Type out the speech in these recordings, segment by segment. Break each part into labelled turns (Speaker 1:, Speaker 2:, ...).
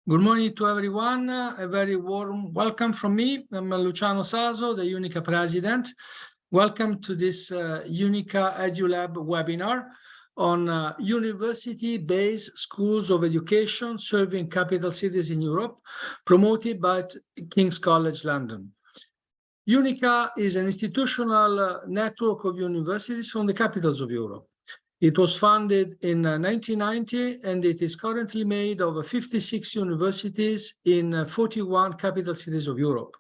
Speaker 1: Good morning to everyone. A very warm welcome from me. I'm Luciano Saso, the UNICA president. Welcome to this UNICA EduLAB webinar on university-based schools of education serving capital cities in Europe, promoted by King's College London. UNICA is an institutional network of universities from the capitals of Europe. It was founded in 1990, and it is currently made of 56 universities in 41 capital cities of Europe,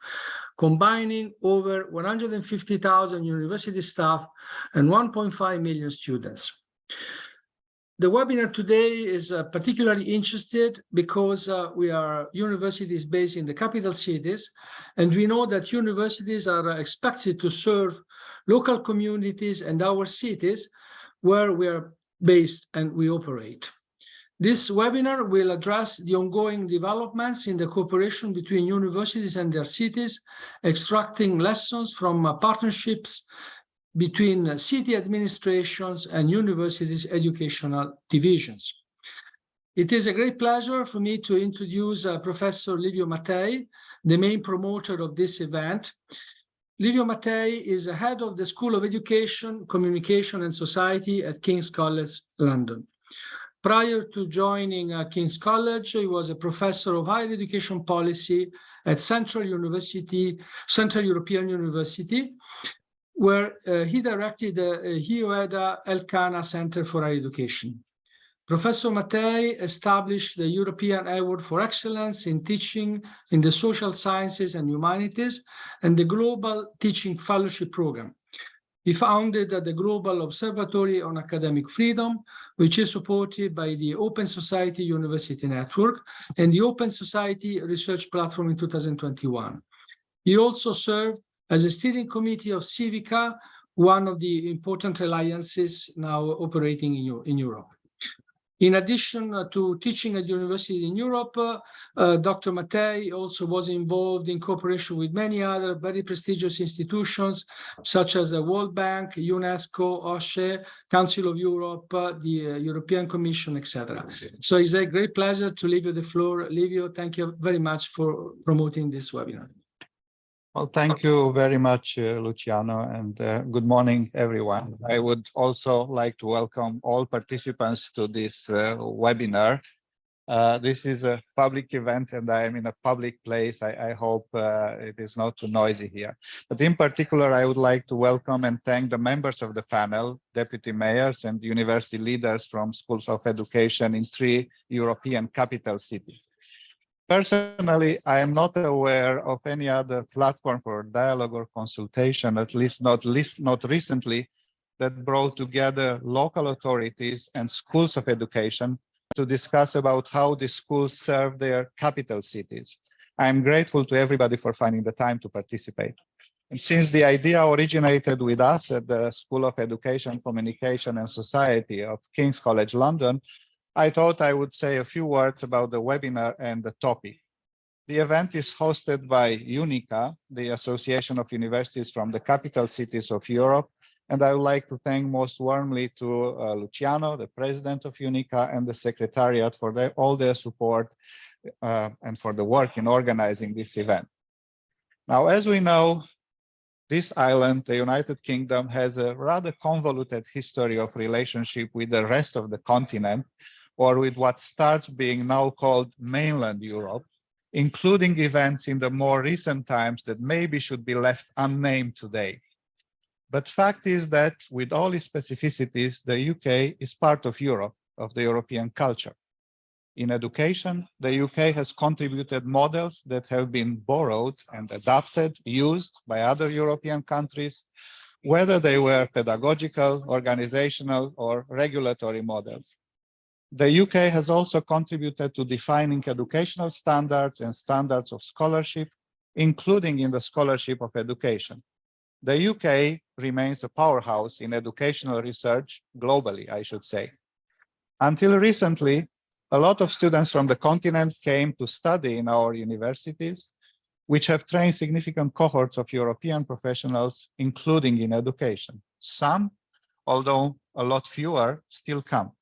Speaker 1: combining over 150,000 university staff and 1.5 million students. The webinar today is particularly interested because we are universities based in the capital cities, and we know that universities are expected to serve local communities and our cities where we are based and we operate. This webinar will address the ongoing developments in the cooperation between universities and their cities, extracting lessons from partnerships between city administrations and universities' educational divisions. It is a great pleasure for me to introduce Professor Livio Mattei, the main promoter of this event. Livio Mattei is the head of the School of Education, Communication and Society at King's College London. Prior to joining King's College, he was a professor of higher education policy at Central European University, where he directed the HIOEDA Elkanah Center for Higher Education. Professor Mattei established the European Award for Excellence in Teaching in the Social Sciences and Humanities and the Global Teaching Fellowship Program. He founded the Global Observatory on Academic Freedom, which is supported by the Open Society University Network and the Open Society Research Platform in 2021. He also served as a steering committee of Civica, one of the important alliances now operating in Europe. In addition to teaching at university in Europe, Dr. Mattei also was involved in cooperation with many other very prestigious institutions, such as the World Bank, UNESCO, OSCE, Council of Europe, the European Commission, etc. So it's a great pleasure to leave you the floor. Livio, thank you very much for promoting this webinar.
Speaker 2: Well, thank you very much, Luciano, and good morning, everyone. I would also like to welcome all participants to this webinar. This is a public event and I am in a public place. I hope it is not too noisy here. But in particular, I would like to welcome and thank the members of the panel, deputy mayors and university leaders from schools of education in 3 European capital cities. Personally, I am not aware of any other platform for dialogue or consultation, at least not recently, that brought together local authorities and schools of education to discuss about how the schools serve their capital cities. I am grateful to everybody for finding the time to participate. And since the idea originated with us at the School of Education, Communication and Society of King's College London, I thought I would say a few words about the webinar and the topic. The event is hosted by UNICA, the Association of Universities from the Capital Cities of Europe, and I would like to thank most warmly to Luciano, the president of UNICA, and the secretariat for all their support and for the work in organizing this event. Now, as we know, this island, the United Kingdom, has a rather convoluted history of relationship with the rest of the continent, or with what starts being now called mainland Europe, including events in the more recent times that maybe should be left unnamed today. But fact is that with all its specificities, the UK is part of Europe, of the European culture. In education, the UK has contributed models that have been borrowed and adapted, used by other European countries, whether they were pedagogical, organizational, or regulatory models. The UK has also contributed to defining educational standards and standards of scholarship, including in the scholarship of education. The UK remains a powerhouse in educational research globally, I should say. Until recently, a lot of students from the continent came to study in our universities, which have trained significant cohorts of European professionals, including in education. Some, although a lot fewer, still come.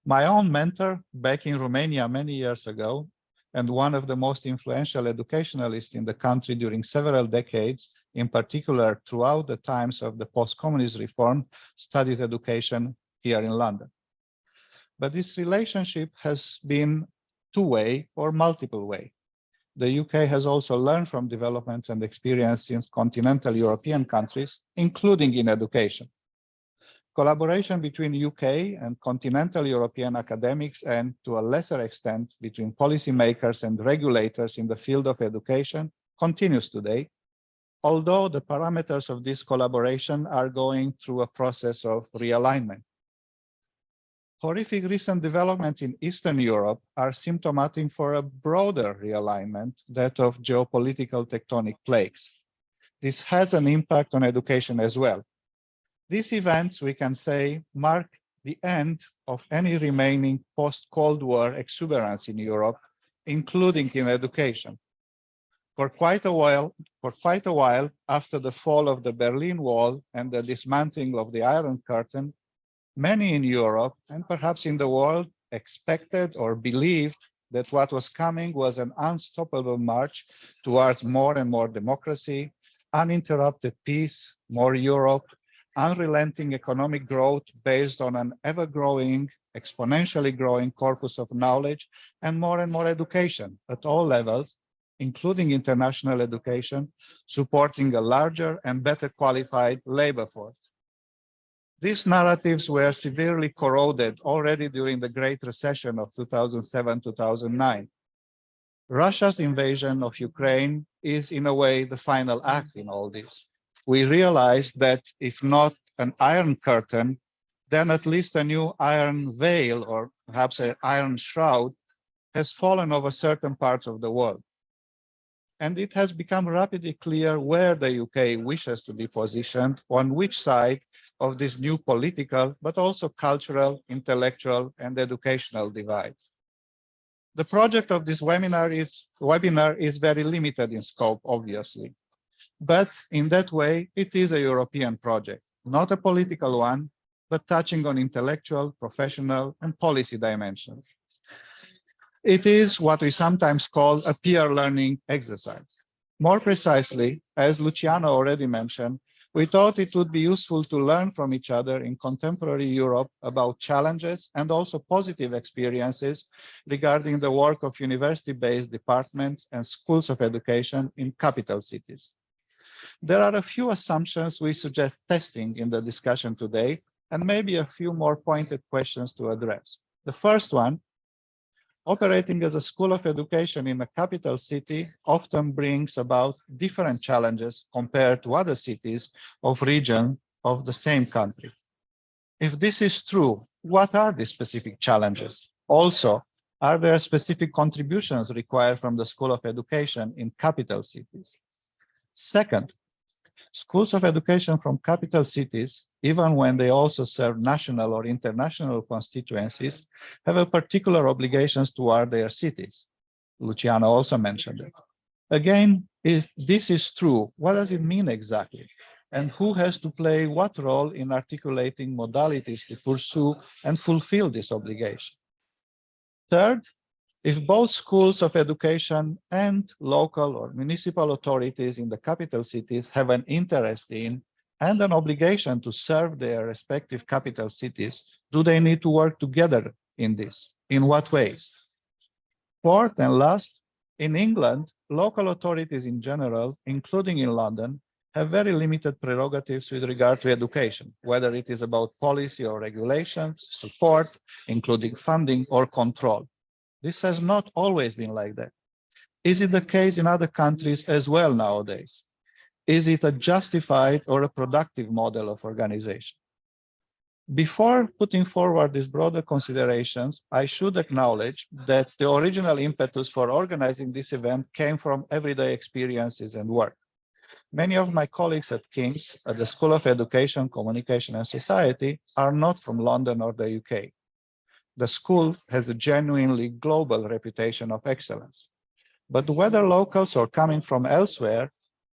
Speaker 2: My own mentor back in Romania many years ago and one of the most influential educationalists in the country during several decades, in particular throughout the times of the post-communist reform, studied education here in London. But this relationship has been two-way or multiple-way. The UK has also learned from developments and experience in continental European countries, including in education. Collaboration between UK and continental European academics, and to a lesser extent between policymakers and regulators in the field of education, continues today, although the parameters of this collaboration are going through a process of realignment. Horrific recent developments in Eastern Europe are symptomatic for a broader realignment, that of geopolitical tectonic plates. This has an impact on education as well. These events, we can say, mark the end of any remaining post-Cold War exuberance in Europe, including in education. For quite a while after the fall of the Berlin Wall and the dismantling of the Iron Curtain, many in Europe and perhaps in the world expected or believed that what was coming was an unstoppable march towards more and more democracy, uninterrupted peace, more Europe, unrelenting economic growth based on an ever-growing, exponentially growing corpus of knowledge, and more education at all levels, including international education, supporting a larger and better qualified labor force. These narratives were severely corroded already during the Great Recession of 2007-2009. Russia's invasion of Ukraine is, in a way, the final act in all this. We realized that if not an Iron Curtain, then at least a new iron veil, or perhaps an iron shroud, has fallen over certain parts of the world. And it has become rapidly clear where the UK wishes to be positioned, on which side of this new political, but also cultural, intellectual, and educational divide. The project of this webinar is very limited in scope, obviously. But in that way, it is a European project, not a political one, but touching on intellectual, professional, and policy dimensions. It is what we sometimes call a peer learning exercise. More precisely, as Luciano already mentioned, we thought it would be useful to learn from each other in contemporary Europe about challenges and also positive experiences regarding the work of university-based departments and schools of education in capital cities. There are a few assumptions we suggest testing in the discussion today, and maybe a few more pointed questions to address. The first one, operating as a school of education in a capital city often brings about different challenges compared to other cities of region of the same country. If this is true, what are the specific challenges? Also, are there specific contributions required from the School of Education in capital cities? Second, schools of education from capital cities, even when they also serve national or international constituencies, have a particular obligations toward their cities. Luciano also mentioned it. Again, if this is true, what does it mean exactly? And who has to play what role in articulating modalities to pursue and fulfill this obligation? Third, if both schools of education and local or municipal authorities in the capital cities have an interest in and an obligation to serve their respective capital cities, do they need to work together in this? In what ways? Fourth and last, in England, local authorities in general, including in London, have very limited prerogatives with regard to education, whether it is about policy or regulations, support, including funding or control. This has not always been like that. Is it the case in other countries as well nowadays? Is it a justified or a productive model of organization? Before putting forward these broader considerations, I should acknowledge that the original impetus for organizing this event came from everyday experiences and work. Many of my colleagues at King's, at the School of Education, Communication and Society, are not from London or the UK. The school has a genuinely global reputation of excellence. But whether locals or coming from elsewhere,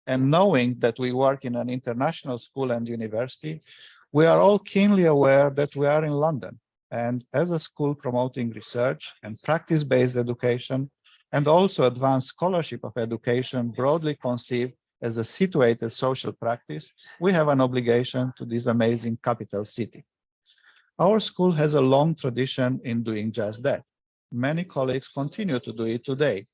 Speaker 2: and knowing that we work in an international school and university, we are all keenly aware that we are in London, and as a school promoting research and practice-based education, and also advanced scholarship of education broadly conceived as a situated social practice, we have an obligation to this amazing capital city. Our school has a long tradition in doing just that. Many colleagues continue to do it today.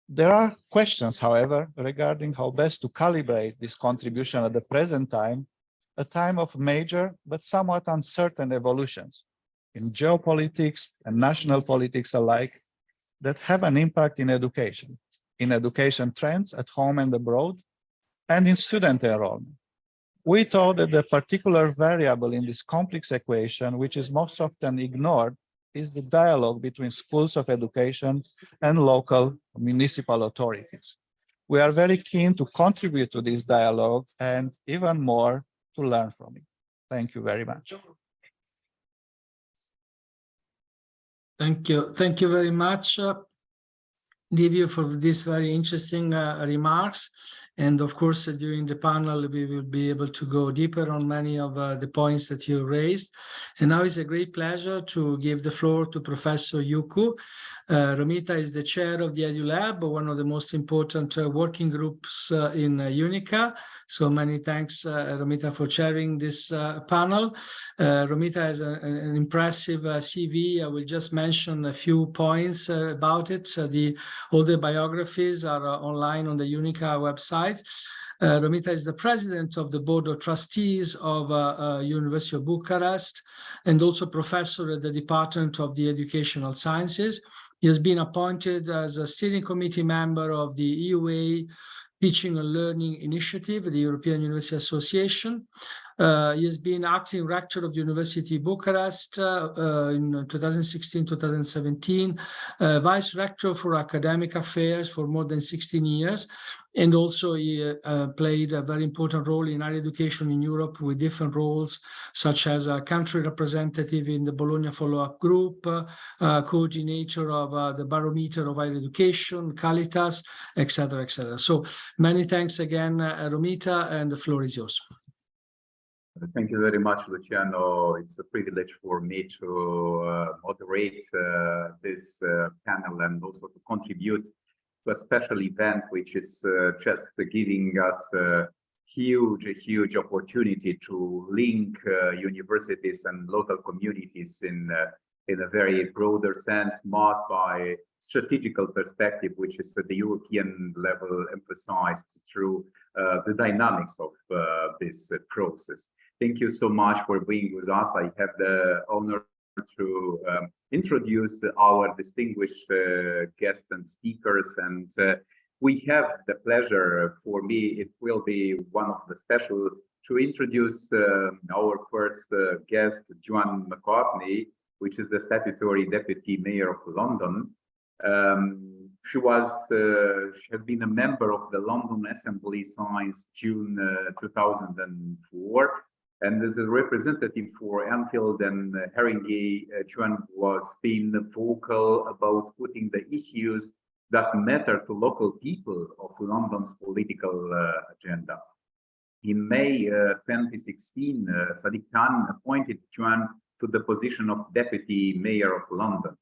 Speaker 2: There are questions, however, regarding how best to calibrate this contribution at the present time, a time of major but somewhat uncertain evolutions in geopolitics and national politics alike that have an impact in education trends at home and abroad, and in student enrollment. We thought that the particular variable in this complex equation, which is most often ignored, is the dialogue between schools of education and local municipal authorities. We are very keen to contribute to this dialogue and even more to learn from it. Thank you very much.
Speaker 1: Thank you. Thank you very much, Livio, for these very interesting remarks. And of course, during the panel, we will be able to go deeper on many of the points that you raised. And now it's a great pleasure to give the floor to Professor Yuku. Romita is the chair of the EduLAB, one of the most important working groups in UNICA. So many thanks, Romita, for chairing this panel. Romita has an impressive CV. I will just mention a few points about it. All the biographies are online on the UNICA website. Romita is the president of the board of trustees of University of Bucharest and also professor at the Department of the Educational Sciences. He has been appointed as a steering committee member of the EUA Teaching and Learning Initiative, the European University Association. He has been acting rector of University Bucharest in 2016-2017, vice rector for academic affairs for more than 16 years. And also he played a very important role in higher education in Europe with different roles, such as a country representative in the Bologna follow-up group, coordinator of the Barometer of Higher Education, Caritas, etc., etc. So many thanks again, Romita, and the floor is yours.
Speaker 3: Thank you very much, Luciano. It's a privilege for me to moderate this panel and also to contribute to a special event, which is just giving us a huge opportunity to link universities and local communities in a very broader sense, marked by strategical perspective, which is at the European level emphasized through the dynamics of this process. Thank you so much for being with us. I have the honor to introduce our distinguished guests and speakers, and we have the pleasure, for me, it will be one of the special, to introduce our first guest, Joanne McCartney, which is the statutory deputy mayor of London. She has been a member of the London Assembly since June 2004. And as a representative for Anfield and Haringey, Joanne was being vocal about putting the issues that matter to local people of London's political agenda. In May 2016, Sadiq Khan appointed Joanne to the position of Deputy Mayor of London.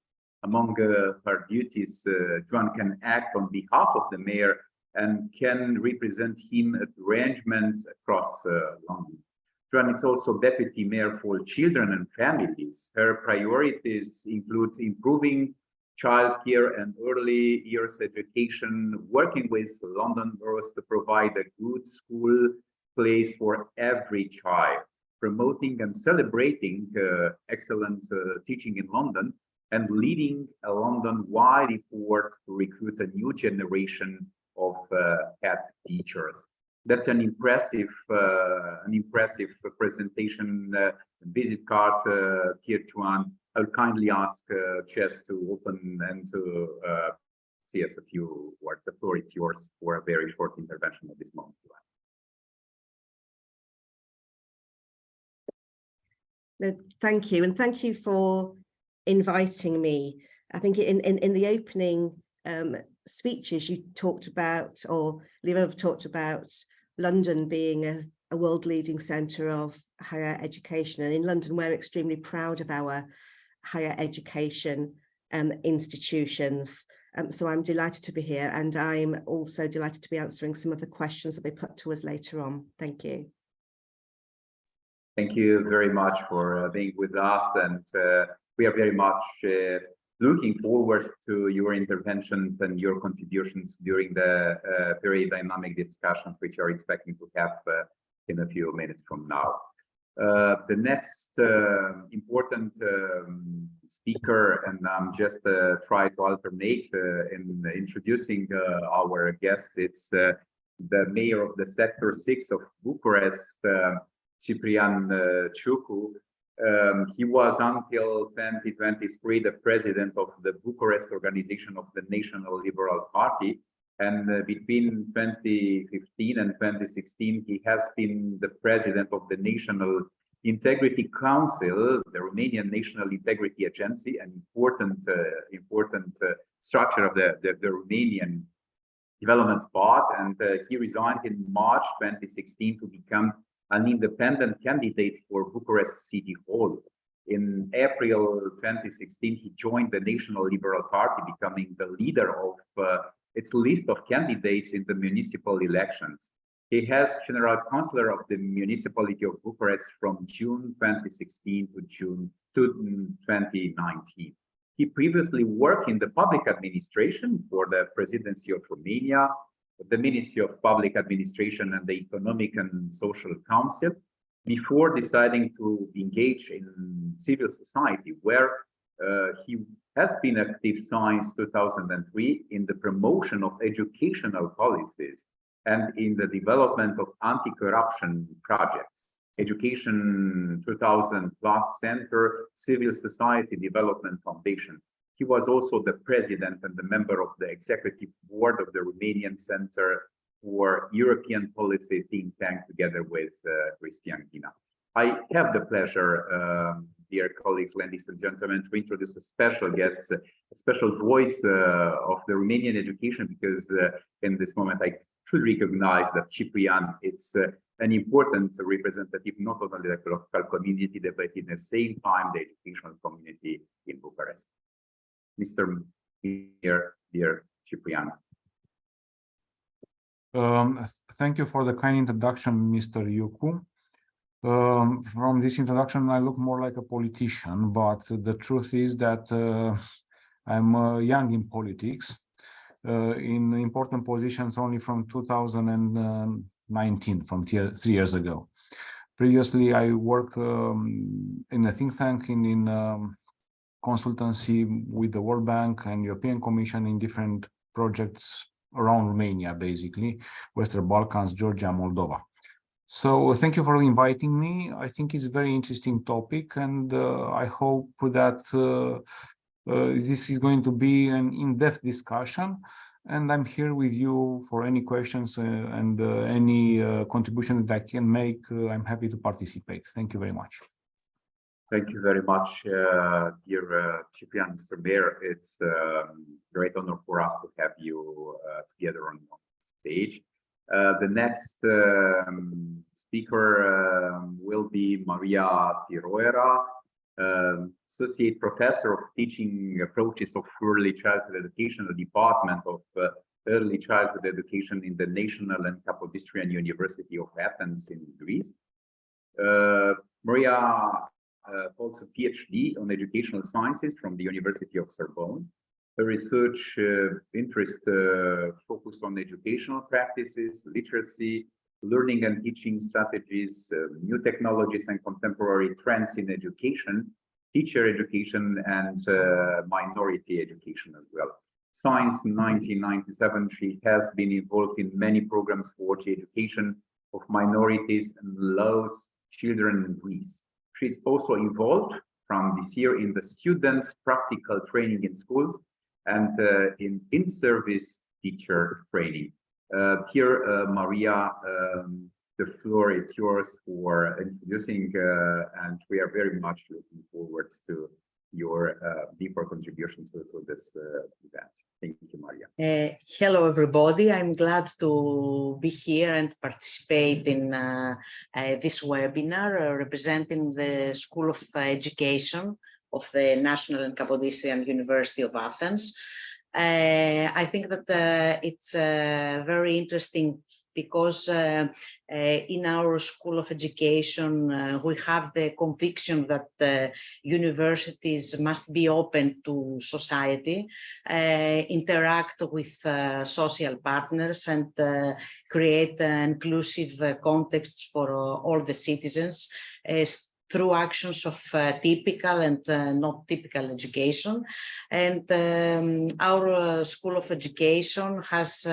Speaker 3: Among her duties, Joanne can act on behalf of the mayor and can represent him at arrangements across London. Joanne is also Deputy Mayor for Children and Families. Her priorities include improving childcare and early years education, working with London boroughs to provide a good school place for every child, promoting and celebrating excellent teaching in London, and leading a London-wide effort to recruit a new generation of head teachers. That's an impressive presentation visit card, dear Joanne. I'll kindly ask Jess to open and to say us a few words. The floor is yours for a very short intervention at this moment, Joanne.
Speaker 4: Thank you, and thank you for inviting me. I think in the opening speeches you talked about, or Livio talked about, London being a world-leading centre of higher education, and in London we're extremely proud of our higher education institutions. So I'm delighted to be here, and I'm also delighted to be answering some of the questions that they put to us later on. Thank you.
Speaker 3: Thank you very much for being with us, and we are very much looking forward to your interventions and your contributions during the very dynamic discussions which we are expecting to have in a few minutes from now. The next important speaker, and I'm just try to alternate in introducing our guests. It's the mayor of the Sector 6 of Bucharest, Ciprian Ciucu. He was until 2023 the president of the Bucharest organization of the National Liberal Party, and between 2015 and 2016 he has been the president of the National Integrity Council, the Romanian National Integrity Agency, an important structure of the Romanian development part, and he resigned in March 2016 to become an independent candidate for Bucharest City Hall. In April 2016, he joined the National Liberal Party, becoming the leader of its list of candidates in the municipal elections. He has General Councillor of the Municipality of Bucharest from June 2016 to June 2019. He previously worked in the public administration for the Presidency of Romania, the Ministry of Public Administration and the Economic and Social Council, before deciding to engage in civil society, where he has been active since 2003 in the promotion of educational policies and in the development of anti-corruption projects. Education 2000 Plus Center, Civil Society Development Foundation. He was also the president and the member of the executive board of the Romanian Center for European Policy think tank, together with Cristian Ghina. I have the pleasure, dear colleagues, ladies and gentlemen, to introduce a special guest, a special voice of the Romanian education, because in this moment I should recognize that Ciprian, it's an important representative, not only the local community, but at the same time the educational community in Bucharest. Mr. Mayor, dear Ciprian.
Speaker 5: Thank you for the kind introduction, Mr. Ciucu. From this introduction, I look more like a politician, but the truth is that I'm young in politics, in important positions only from 2019, from 3 years ago. Previously, I worked in a think tank in consultancy with the World Bank and European Commission in different projects around Romania, basically, Western Balkans, Georgia, Moldova. So thank you for inviting me. I think it's a very interesting topic, and I hope that this is going to be an in-depth discussion, and I'm here with you for any questions and any contribution that I can make. I'm happy to participate. Thank you very much.
Speaker 3: Thank you very much, dear Ciprian, Mr. Mayor. It's a great honor for us to have you together on stage. The next speaker will be Maria Siroera, Associate Professor of Teaching Approaches of Early Childhood Education, the Department of Early Childhood Education in the National and Capodistrian University of Athens in Greece. Maria holds a PhD on educational sciences from the University of Sorbonne. Her research interest focused on educational practices, literacy, learning and teaching strategies, new technologies and contemporary trends in education, teacher education, and minority education as well. Since 1997, she has been involved in many programs for the education of minorities and lost children in Greece. She's also involved from this year in the students' practical training in schools and in-service teacher training. Here, Maria, the floor is yours for introducing, and we are very much looking forward to your deeper contributions to this event. Thank you, Maria.
Speaker 6: Hello, everybody. I'm glad to be here and participate in this webinar representing the School of Education of the National and Capodistrian University of Athens. I think that it's very interesting because in our School of Education, we have the conviction that universities must be open to society, interact with social partners, and create inclusive contexts for all the citizens through actions of typical and not typical education. And our School of Education has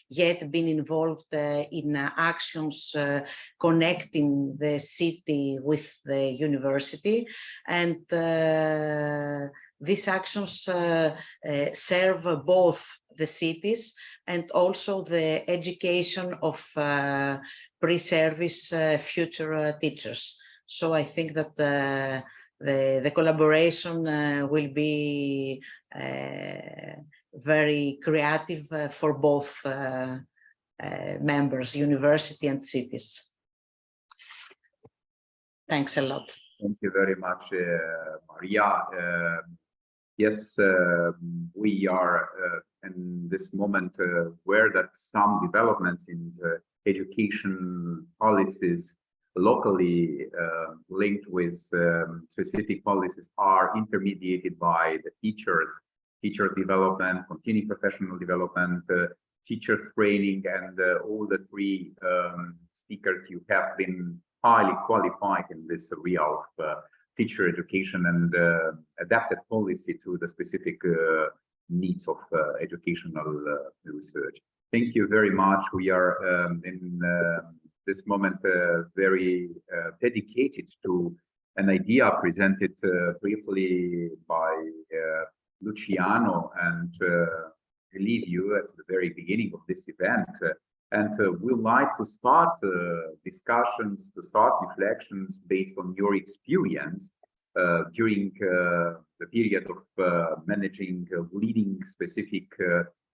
Speaker 6: yet been involved in actions connecting the city with the university. And these actions serve both the cities and also the education of pre-service future teachers. So I think that the collaboration will be very creative for both members, university and cities. Thanks a lot.
Speaker 3: Thank you very much, Maria. Yes, we are in this moment aware that some developments in the education policies locally linked with specific policies are intermediated by the teacher development, continuing professional development, teachers training, and all the three speakers you have been highly qualified in this area of teacher education and adapted policy to the specific needs of educational research. Thank you very much. We are in this moment very dedicated to an idea presented briefly by Luciano, and leave you at the very beginning of this event. And we'd like to start discussions, to start reflections based on your experience during the period of managing, leading specific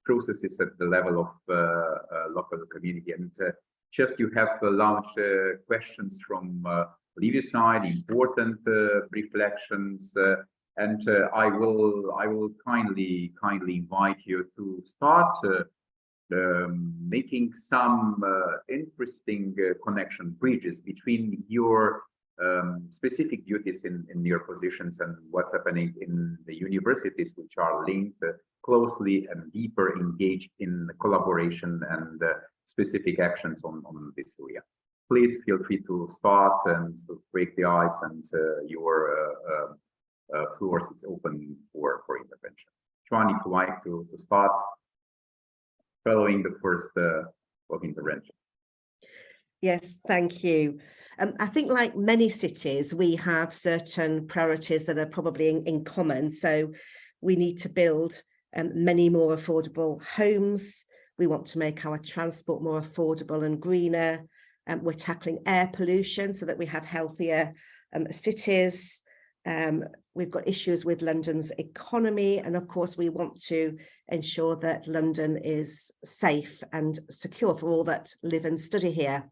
Speaker 3: processes at the level of local community. And just you have launched questions from Livia's side, important reflections, and I will kindly invite you to start making some interesting connection bridges between your specific duties in your positions and what's happening in the universities, which are linked closely and deeper engaged in collaboration and specific actions on this area. Please feel free to start and to break the ice, and your floor is open for intervention. Joan, if you like to start following the first of intervention.
Speaker 4: Yes, thank you. I think like many cities, we have certain priorities that are probably in common. So we need to build many more affordable homes. We want to make our transport more affordable and greener. We're tackling air pollution so that we have healthier cities. We've got issues with London's economy. And of course, we want to ensure that London is safe and secure for all that live and study here.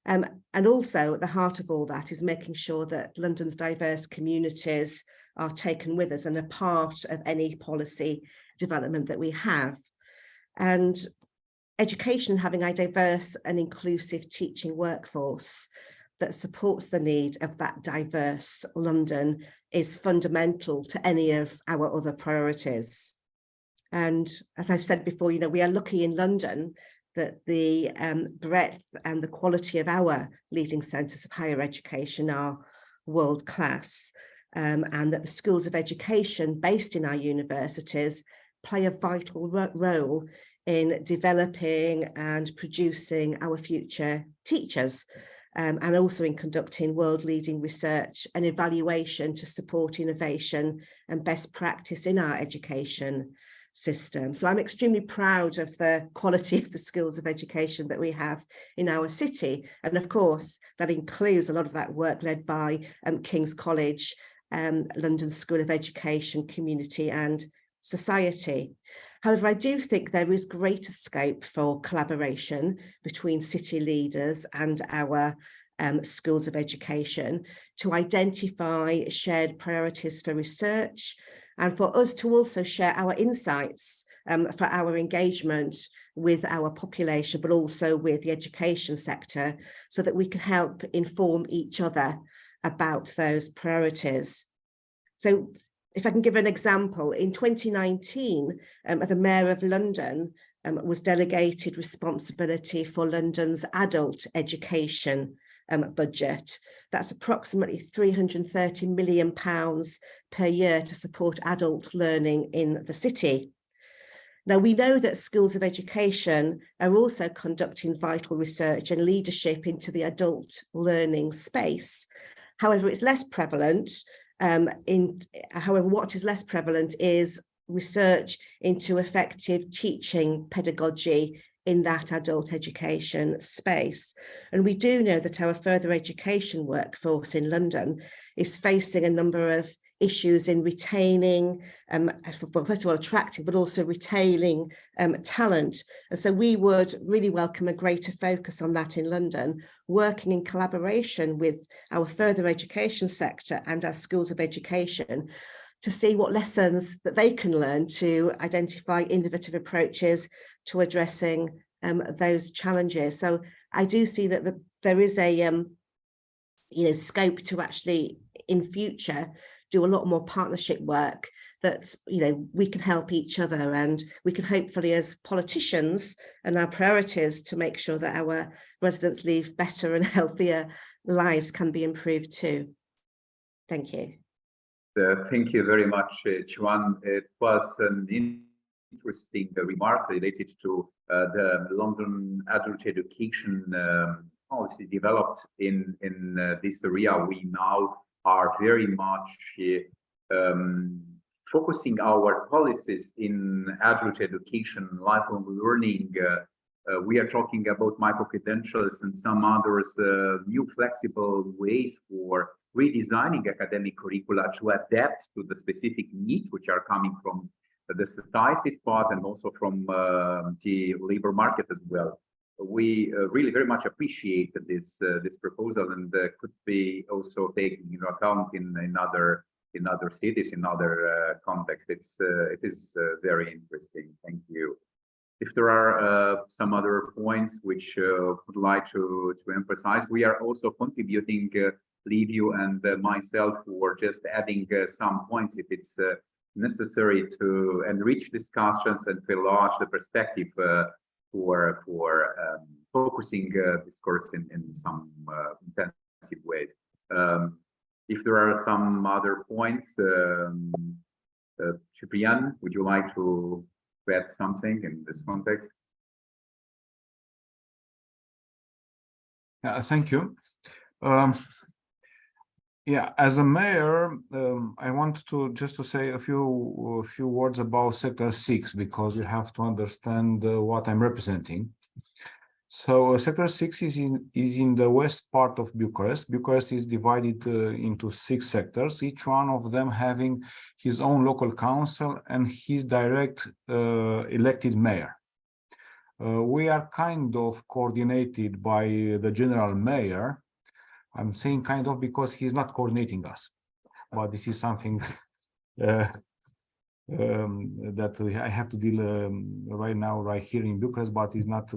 Speaker 4: And also at the heart of all that is making sure that London's diverse communities are taken with us and a part of any policy development that we have. And education, having a diverse and inclusive teaching workforce that supports the need of that diverse London is fundamental to any of our other priorities. And as I've said before, you know, we are lucky in London that the breadth and the quality of our leading centres of higher education are world class, and that the schools of education based in our universities play a vital role in developing and producing our future teachers, and also in conducting world-leading research and evaluation to support innovation and best practice in our education system. So I'm extremely proud of the quality of the schools of education that we have in our city. And of course, that includes a lot of that work led by King's College, London School of Education, Community and Society. However, I do think there is greater scope for collaboration between city leaders and our schools of education to identify shared priorities for research and for us to also share our insights for our engagement with our population, but also with the education sector, so that we can help inform each other about those priorities. So if I can give an example, in 2019, the Mayor of London was delegated responsibility for London's adult education budget. That's approximately £330 million per year to support adult learning in the city. Now, we know that schools of education are also conducting vital research and leadership into the adult learning space. However, it's less prevalent. However, what is less prevalent is research into effective teaching pedagogy in that adult education space. And we do know that our further education workforce in London is facing a number of issues in retaining, well, first of all, attracting, but also retaining talent. And so we would really welcome a greater focus on that in London, working in collaboration with our further education sector and our schools of education to see what lessons that they can learn to identify innovative approaches to addressing those challenges. So I do see that there is a scope to actually in future do a lot more partnership work that we can help each other, and we can hopefully, as politicians and our priorities to make sure that our residents live better and healthier lives can be improved too. Thank you.
Speaker 3: Thank you very much, Joanne. It was an interesting remark related to the London adult education policy developed in this area. We now are very much focusing our policies in adult education, lifelong learning. We are talking about micro-credentials and some others, new flexible ways for redesigning academic curricula to adapt to the specific needs which are coming from the society's part and also from the labor market as well. We really very much appreciate this proposal, and could be also taken into account in other cities, in other contexts. It is very interesting. Thank you. If there are some other points which would like to emphasize, we are also contributing, Liviu and myself, for just adding some points if it's necessary to enrich discussions and to enlarge the perspective for focusing discourse in some intensive ways. If there are some other points, Ciprian, would you like to add something in this context?
Speaker 5: Thank you. Yeah, as a mayor, I want to just say a few words about Sector 6, because you have to understand what I'm representing. So Sector 6 is in the west part of Bucharest. Bucharest is divided into 6 sectors, each one of them having his own local council and his direct elected mayor. We are kind of coordinated by the general mayor. I'm saying kind of because he's not coordinating us, but this is something that I have to deal right now, right here in Bucharest, but it's not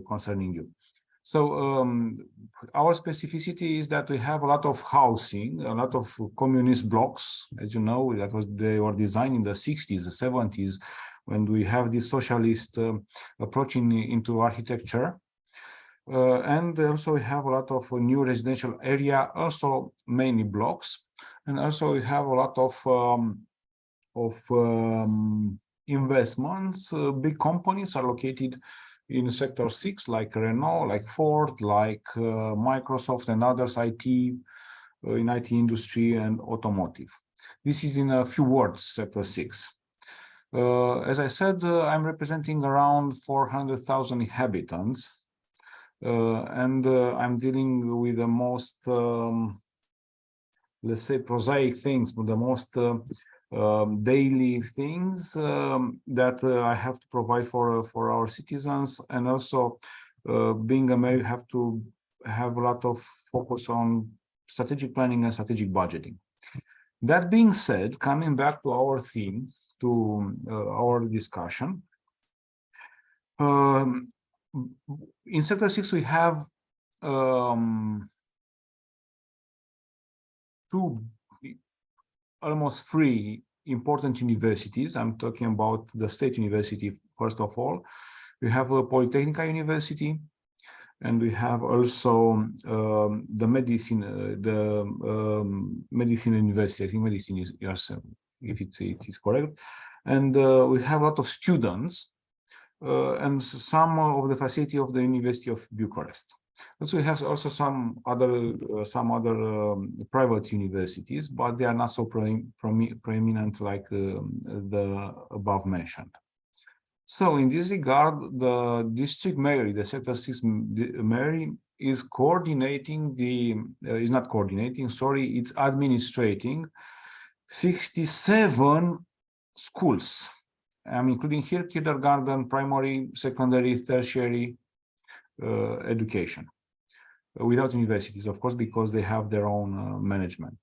Speaker 5: concerning you. So our specificity is that we have a lot of housing, a lot of communist blocks, as you know, they were designed in the 60s, the 70s, when we have this socialist approach into architecture. And also we have a lot of new residential area, also mainly blocks, and also we have a lot of investments. Big companies are located in Sector 6, like Renault, like Ford, like Microsoft and others, in IT industry and automotive. This is in a few words, Sector 6. As I said, I'm representing around 400,000 inhabitants. And I'm dealing with the most, let's say, prosaic things, but the most daily things that I have to provide for our citizens. And also, being a mayor, you have to have a lot of focus on strategic planning and strategic budgeting. That being said, coming back to our theme, to our discussion, in Sector 6 we have almost three important universities. I'm talking about the State University first of all. We have a Polytechnical University, and we have also the medicine, medicine university. I think medicine is if it is correct. And we have a lot of students and some of the facility of the University of Bucharest. Also, we have also some other private universities, but they are not so prominent like the above mentioned. So in this regard, the district mayor, the Sector 6 mayor, is coordinating is not coordinating, sorry, it's administrating 67 schools. I'm including here kindergarten, primary, secondary, tertiary education, without universities, of course, because they have their own management.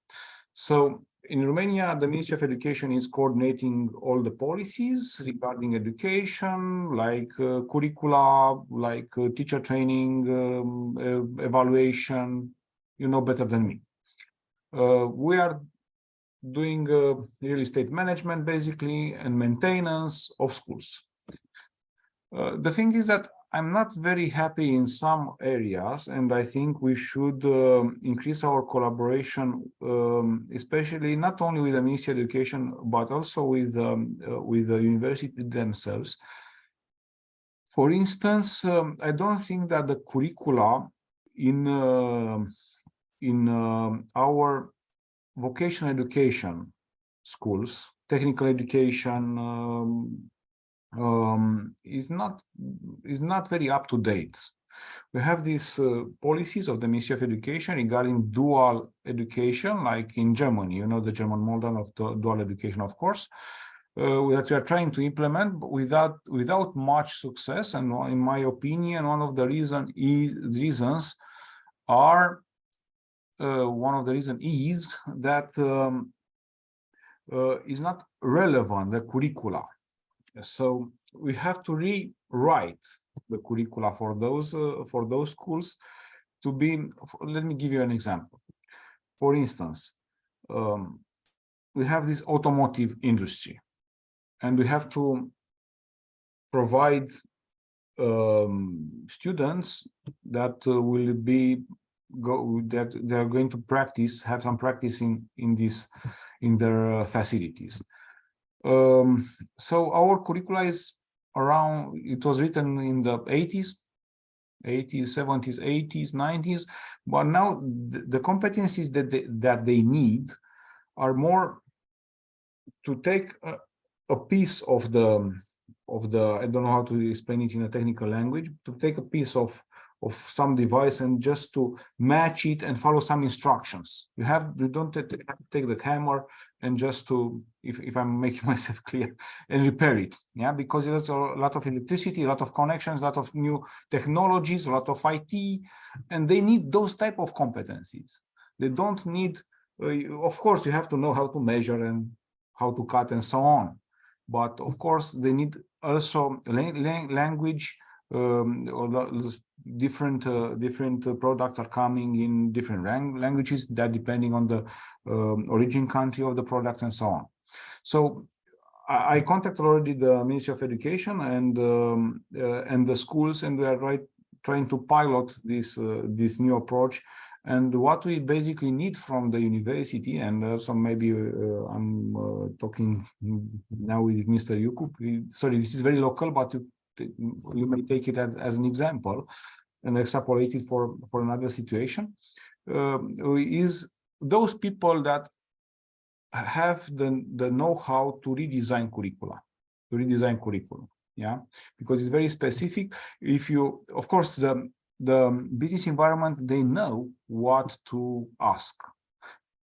Speaker 5: So in Romania, the Ministry of Education is coordinating all the policies regarding education, like curricula, like teacher training, evaluation. You know better than me. We are doing real estate management, basically, and maintenance of schools. The thing is that I'm not very happy in some areas, and I think we should increase our collaboration, especially not only with the Ministry of Education, but also with the university themselves. For instance, I don't think that the curricula in our vocational education schools, technical education, is not very up to date. We have these policies of the Ministry of Education regarding dual education, like in Germany, you know, the German model of dual education, of course, that we are trying to implement, but without much success. And in my opinion, one of the reasons is that is not relevant, the curricula. So we have to rewrite the curricula for those schools to be. Let me give you an example. For instance, we have this automotive industry, and we have to provide students that will that they are going to have some practice in their facilities. So our curricula is around, it was written in the 80s, 70s, 80s, 90s, but now the competencies that they need are more to take a piece of the I don't know how to explain it in a technical language, to take a piece of some device and just to match it and follow some instructions. You don't have to take the hammer and just to, if I'm making myself clear, and repair it. Yeah, because there's a lot of electricity, a lot of connections, a lot of new technologies, a lot of IT, and they need those type of competencies. They don't need, of course, you have to know how to measure and how to cut and so on. But of course, they need also language. Different products are coming in different languages, that depending on the origin country of the product and so on. So I contacted already the Ministry of Education and the schools, and we are trying to pilot this new approach. And what we basically need from the university, and also maybe I'm talking now with Mr. Yukub. Sorry, this is very local, but you may take it as an example and extrapolate it for another situation, is those people that have the know-how to redesign curriculum, yeah, because it's very specific. If you, of course, the business environment, they know what to ask,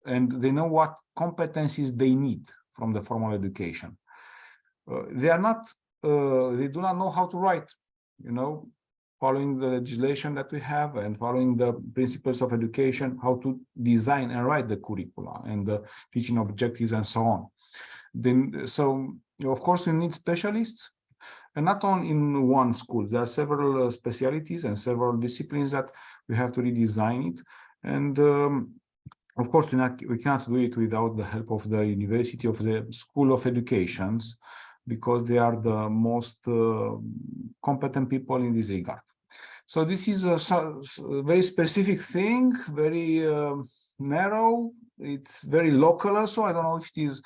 Speaker 5: and they know what competencies they need from the formal education. They do not know how to write, you know, following the legislation that we have and following the principles of education, how to design and write the curricula and the teaching objectives and so on. Then, so of course, we need specialists, and not only in one school. There are several specialties and several disciplines that we have to redesign it. And of course, we cannot do it without the help of the university, of the School of Educations, because they are the most competent people in this regard. So this is a very specific thing, very narrow. It's very local also. I don't know if it is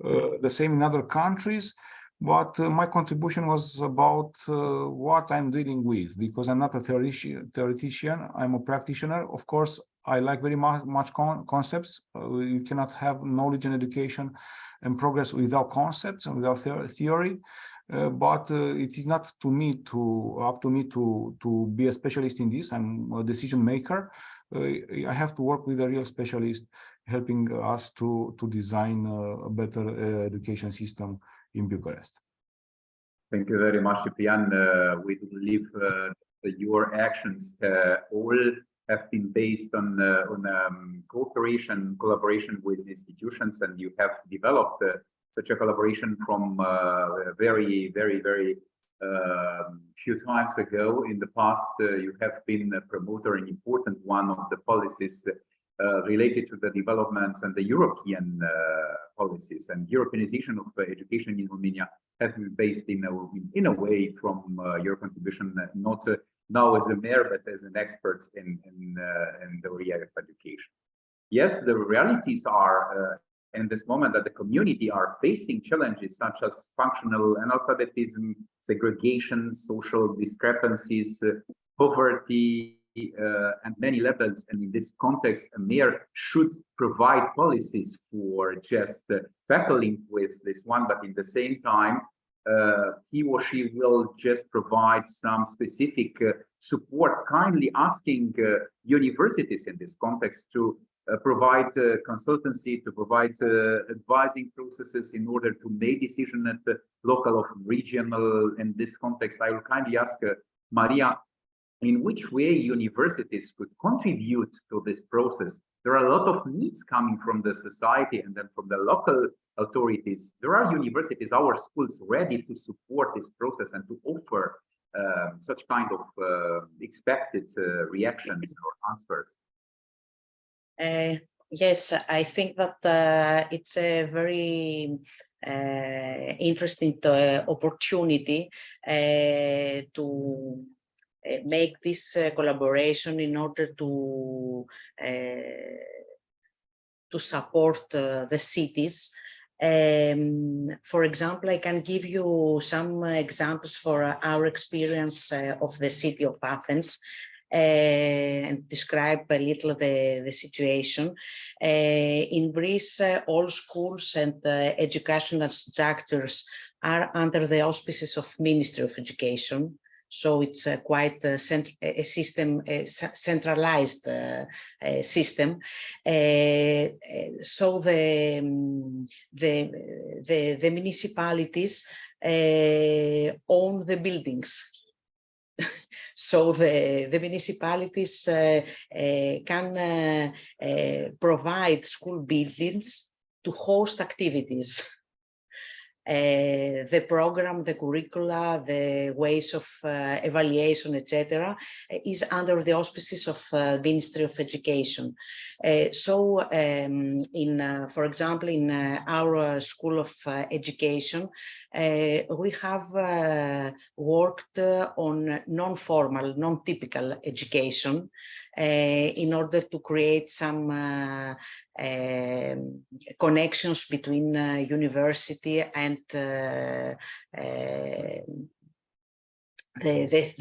Speaker 5: the same in other countries, but my contribution was about what I'm dealing with, because I'm not a theoretician, I'm a practitioner. Of course, I like very much concepts. You cannot have knowledge and education and progress without concepts and without theory. But it is not up to me to be a specialist in this. I'm a decision maker. I have to work with a real specialist, helping us to design a better education system in Bucharest.
Speaker 3: Thank you very much, Ciprian. We believe that your actions all have been based on collaboration with institutions, and you have developed such a collaboration from very few times ago. In the past, you have been a promoter, an important one of the policies related to the developments and the European policies, and Europeanization of education in Romania has been based in a way from your contribution, not now as a mayor, but as an expert in the area of education. Yes, the realities are in this moment that the community are facing challenges such as functional analphabetism, segregation, social discrepancies, poverty, and many levels. And in this context, a mayor should provide policies for just tackling with this one, but in the same time, he or she will just provide some specific support, kindly asking universities in this context to provide consultancy, to provide advising processes in order to make decisions at the local or regional. In this context, I will kindly ask Maria, in which way universities could contribute to this process? There are a lot of needs coming from the society and then from the local authorities. There are universities, our schools, ready to support this process and to offer such kind of expected reactions or answers.
Speaker 6: Yes, I think that it's a very interesting opportunity to make this collaboration in order to support the cities. For example, I can give you some examples for our experience of the city of Athens and describe a little the situation. In Greece, all schools and educational structures are under the auspices of Ministry of Education. So it's quite a centralized system. So the municipalities own the buildings. So the municipalities can provide school buildings to host activities. The program, the curricula, the ways of evaluation, etc., is under the auspices of Ministry of Education. So, for example, in our School of Education, we have worked on non-formal, non-typical education in order to create some connections between university and the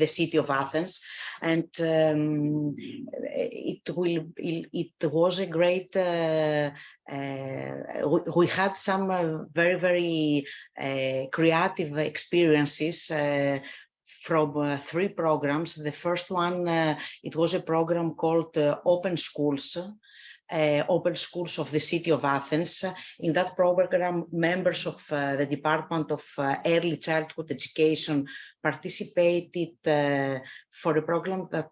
Speaker 6: city of Athens, and it was a great. We had some very creative experiences from 3 programs. The first one, it was a program called Open Schools. open schools of the city of Athens. In that program, members of the Department of Early Childhood Education participated for a program that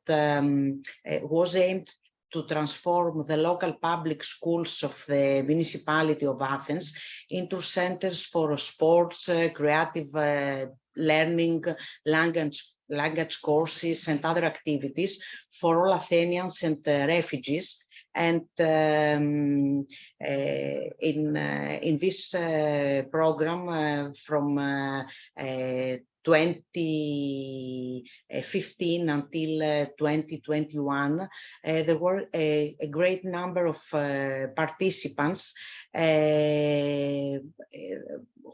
Speaker 6: was aimed to transform the local public schools of the municipality of Athens into centers for sports, creative learning, language courses, and other activities for all Athenians and refugees. And in this program from 2015 until 2021, there were a great number of participants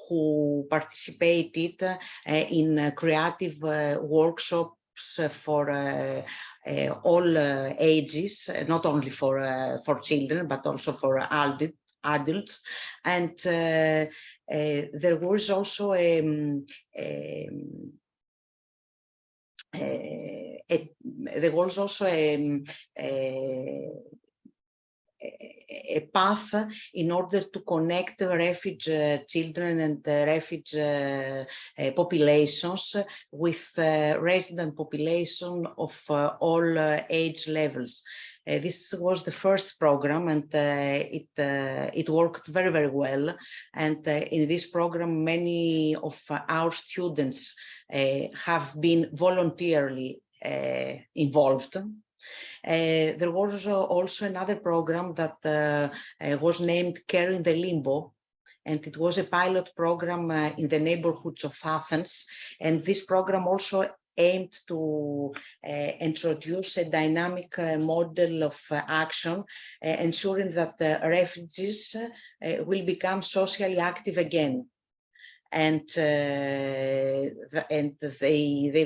Speaker 6: who participated in creative workshops for all ages, not only for children, but also for adults. And there was also a path in order to connect refugee children and refugee populations with resident population of all age levels. This was the first program, and it worked very, very well. And in this program, many of our students have been voluntarily involved. There was also another program that was named Care in the Limbo, and it was a pilot program in the neighborhoods of Athens. And this program also aimed to introduce a dynamic model of action, ensuring that refugees will become socially active again. And they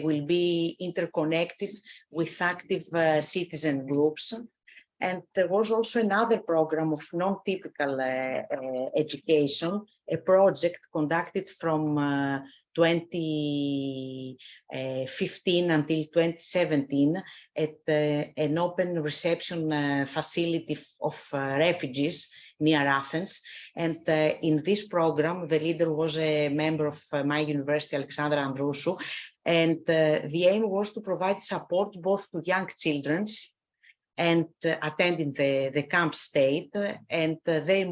Speaker 6: will be interconnected with active citizen groups. And there was also another program of non-typical education, a project conducted from 2015 until 2017 at an open reception facility of refugees near Athens. And in this program, the leader was a member of my university, Alexandra Androusou. And the aim was to provide support both to young children and attending the camp state and their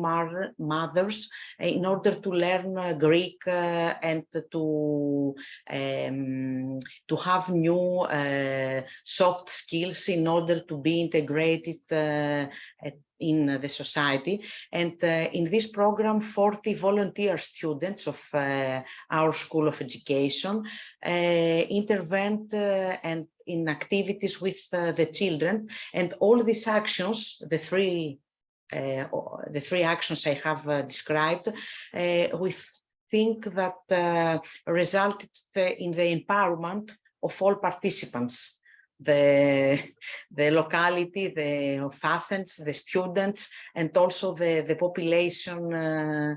Speaker 6: mothers in order to learn Greek and to have new soft skills in order to be integrated in the society. And in this program, 40 volunteer students of our School of Education intervened and in activities with the children. And all these actions, the three actions I have described, we think that resulted in the empowerment of all participants. The locality of Athens, the students, and also the population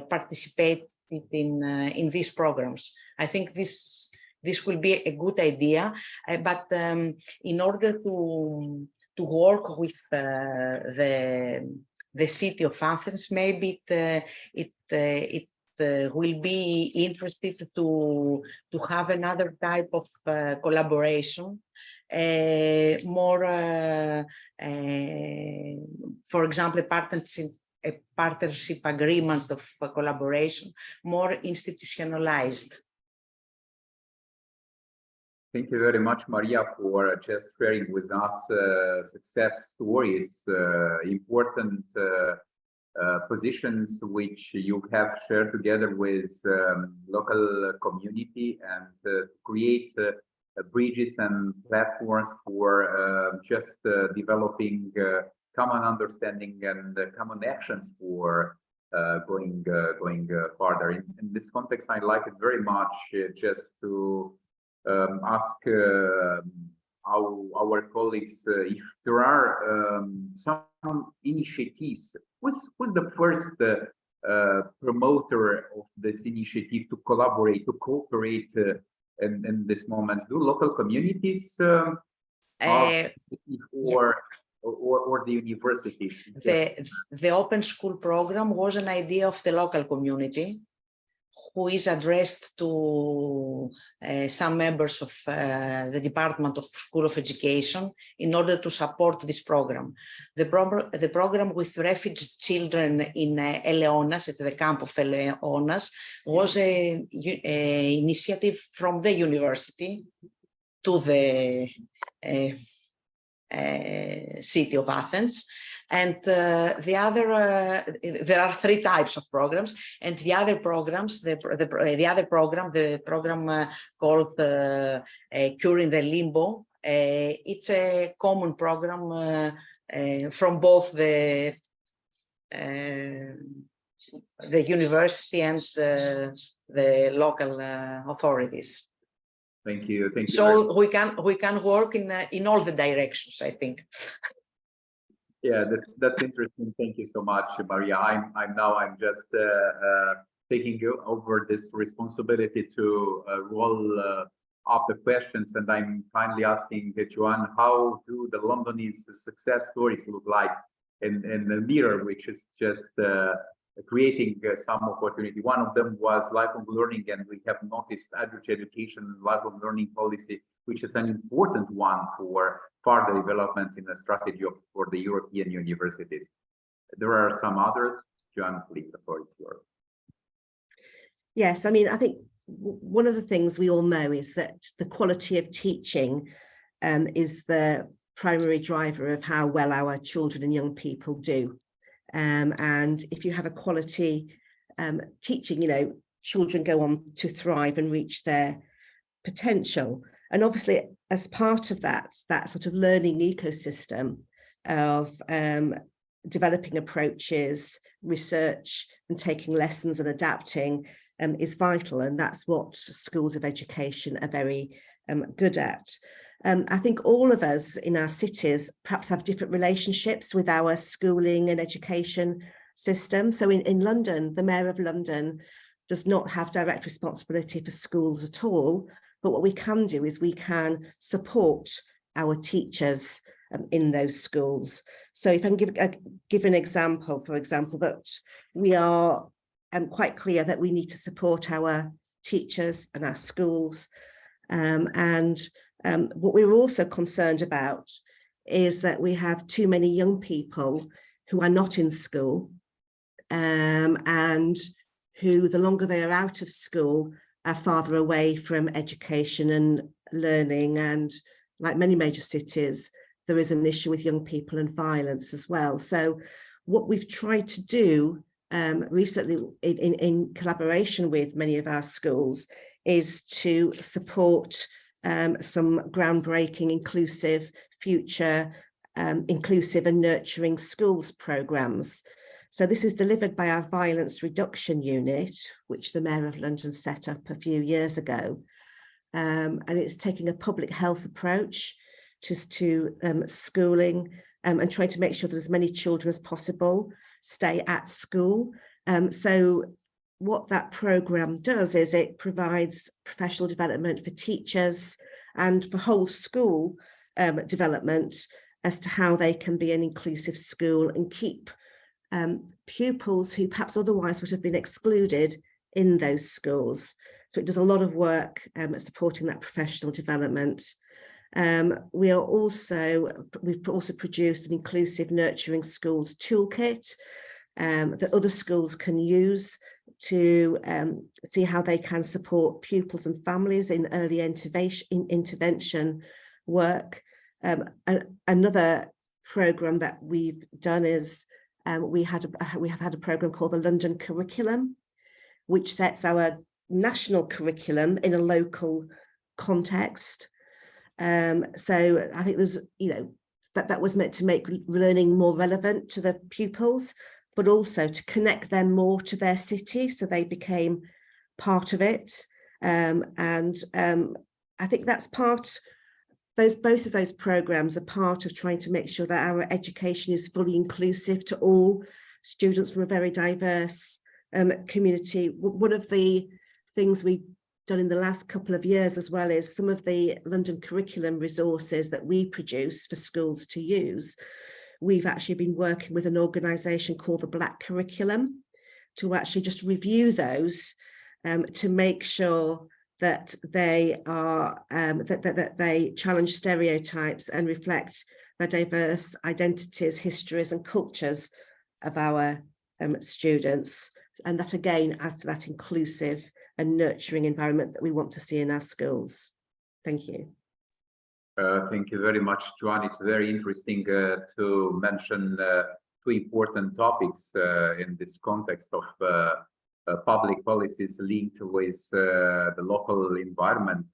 Speaker 6: participated in these programs. I think this will be a good idea, but in order to work with the city of Athens, maybe it will be interested to have another type of collaboration. More, for example, a partnership agreement of collaboration, more institutionalized.
Speaker 3: Thank you very much, Maria, for just sharing with us success stories, important positions which you have shared together with local community, and create bridges and platforms for just developing common understanding and common actions for going further. In this context, I like it very much just to ask our colleagues if there are some initiatives. Who's the first promoter of this initiative to collaborate, to cooperate in this moment? Do local communities or or the university?
Speaker 6: The open school program was an idea of the local community, who is addressed to some members of the Department of School of Education in order to support this program. The program with refugee children in Eleonas, at the camp of Eleonas, was an initiative from the university to the city of Athens. And the other, there are 3 types of programs, and the other programs, the program called Curing the Limbo, it's a common program from both the university and the local authorities.
Speaker 3: Thank you. Thank you.
Speaker 6: So we can work in all the directions, I think.
Speaker 3: Yeah, that's interesting. Thank you so much, Maria. I'm just taking over this responsibility to roll up the questions, and I'm kindly asking Joanne, how do the Londonese success stories look like in the mirror, which is just creating some opportunity. One of them was lifelong learning, and we have noticed education lifelong learning policy, which is an important one for further developments in the strategy for the European universities. There are some others. Joanne, please, the floor is yours.
Speaker 4: Yes, I mean, I think one of the things we all know is that the quality of teaching is the primary driver of how well our children and young people do. And if you have a quality teaching, you know, children go on to thrive and reach their potential. And obviously, as part of that sort of learning ecosystem of developing approaches, research, and taking lessons and adapting is vital. And that's what schools of education are very good at. I think all of us in our cities perhaps have different relationships with our schooling and education system. So in London, the Mayor of London does not have direct responsibility for schools at all. But what we can do is we can support our teachers in those schools. So if I can give an example, for example, that we are quite clear that we need to support our teachers and our schools. What we're also concerned about is that we have too many young people who are not in school and who, the longer they are out of school, are farther away from education and learning. And like many major cities, there is an issue with young people and violence as well. So what we've tried to do recently in collaboration with many of our schools is to support some groundbreaking, inclusive, future, inclusive and nurturing schools programs. So this is delivered by our Violence Reduction Unit, which the Mayor of London set up a few years ago. And it's taking a public health approach to schooling and trying to make sure that as many children as possible stay at school. So what that program does is it provides professional development for teachers and for whole school development as to how they can be an inclusive school and keep pupils who perhaps otherwise would have been excluded in those schools. So it does a lot of work supporting that professional development. We've also produced an inclusive nurturing schools toolkit that other schools can use to see how they can support pupils and families in early intervention work. Another program that we've done is we have had a program called the London Curriculum, which sets our national curriculum in a local context. So I think there's, you know, that was meant to make learning more relevant to the pupils, but also to connect them more to their city, so they became part of it. I think that's both of those programs are part of trying to make sure that our education is fully inclusive to all students from a very diverse community. One of the things we done in the last couple of years as well is some of the London curriculum resources that we produce for schools to use. We've actually been working with an organisation called the Black Curriculum to actually just review those to make sure that they are that they challenge stereotypes and reflect the diverse identities, histories and cultures of our students, and that again adds to that inclusive and nurturing environment that we want to see in our schools. Thank you.
Speaker 3: Thank you very much, Joanne. It's very interesting to mention two important topics in this context of public policies linked with the local environment,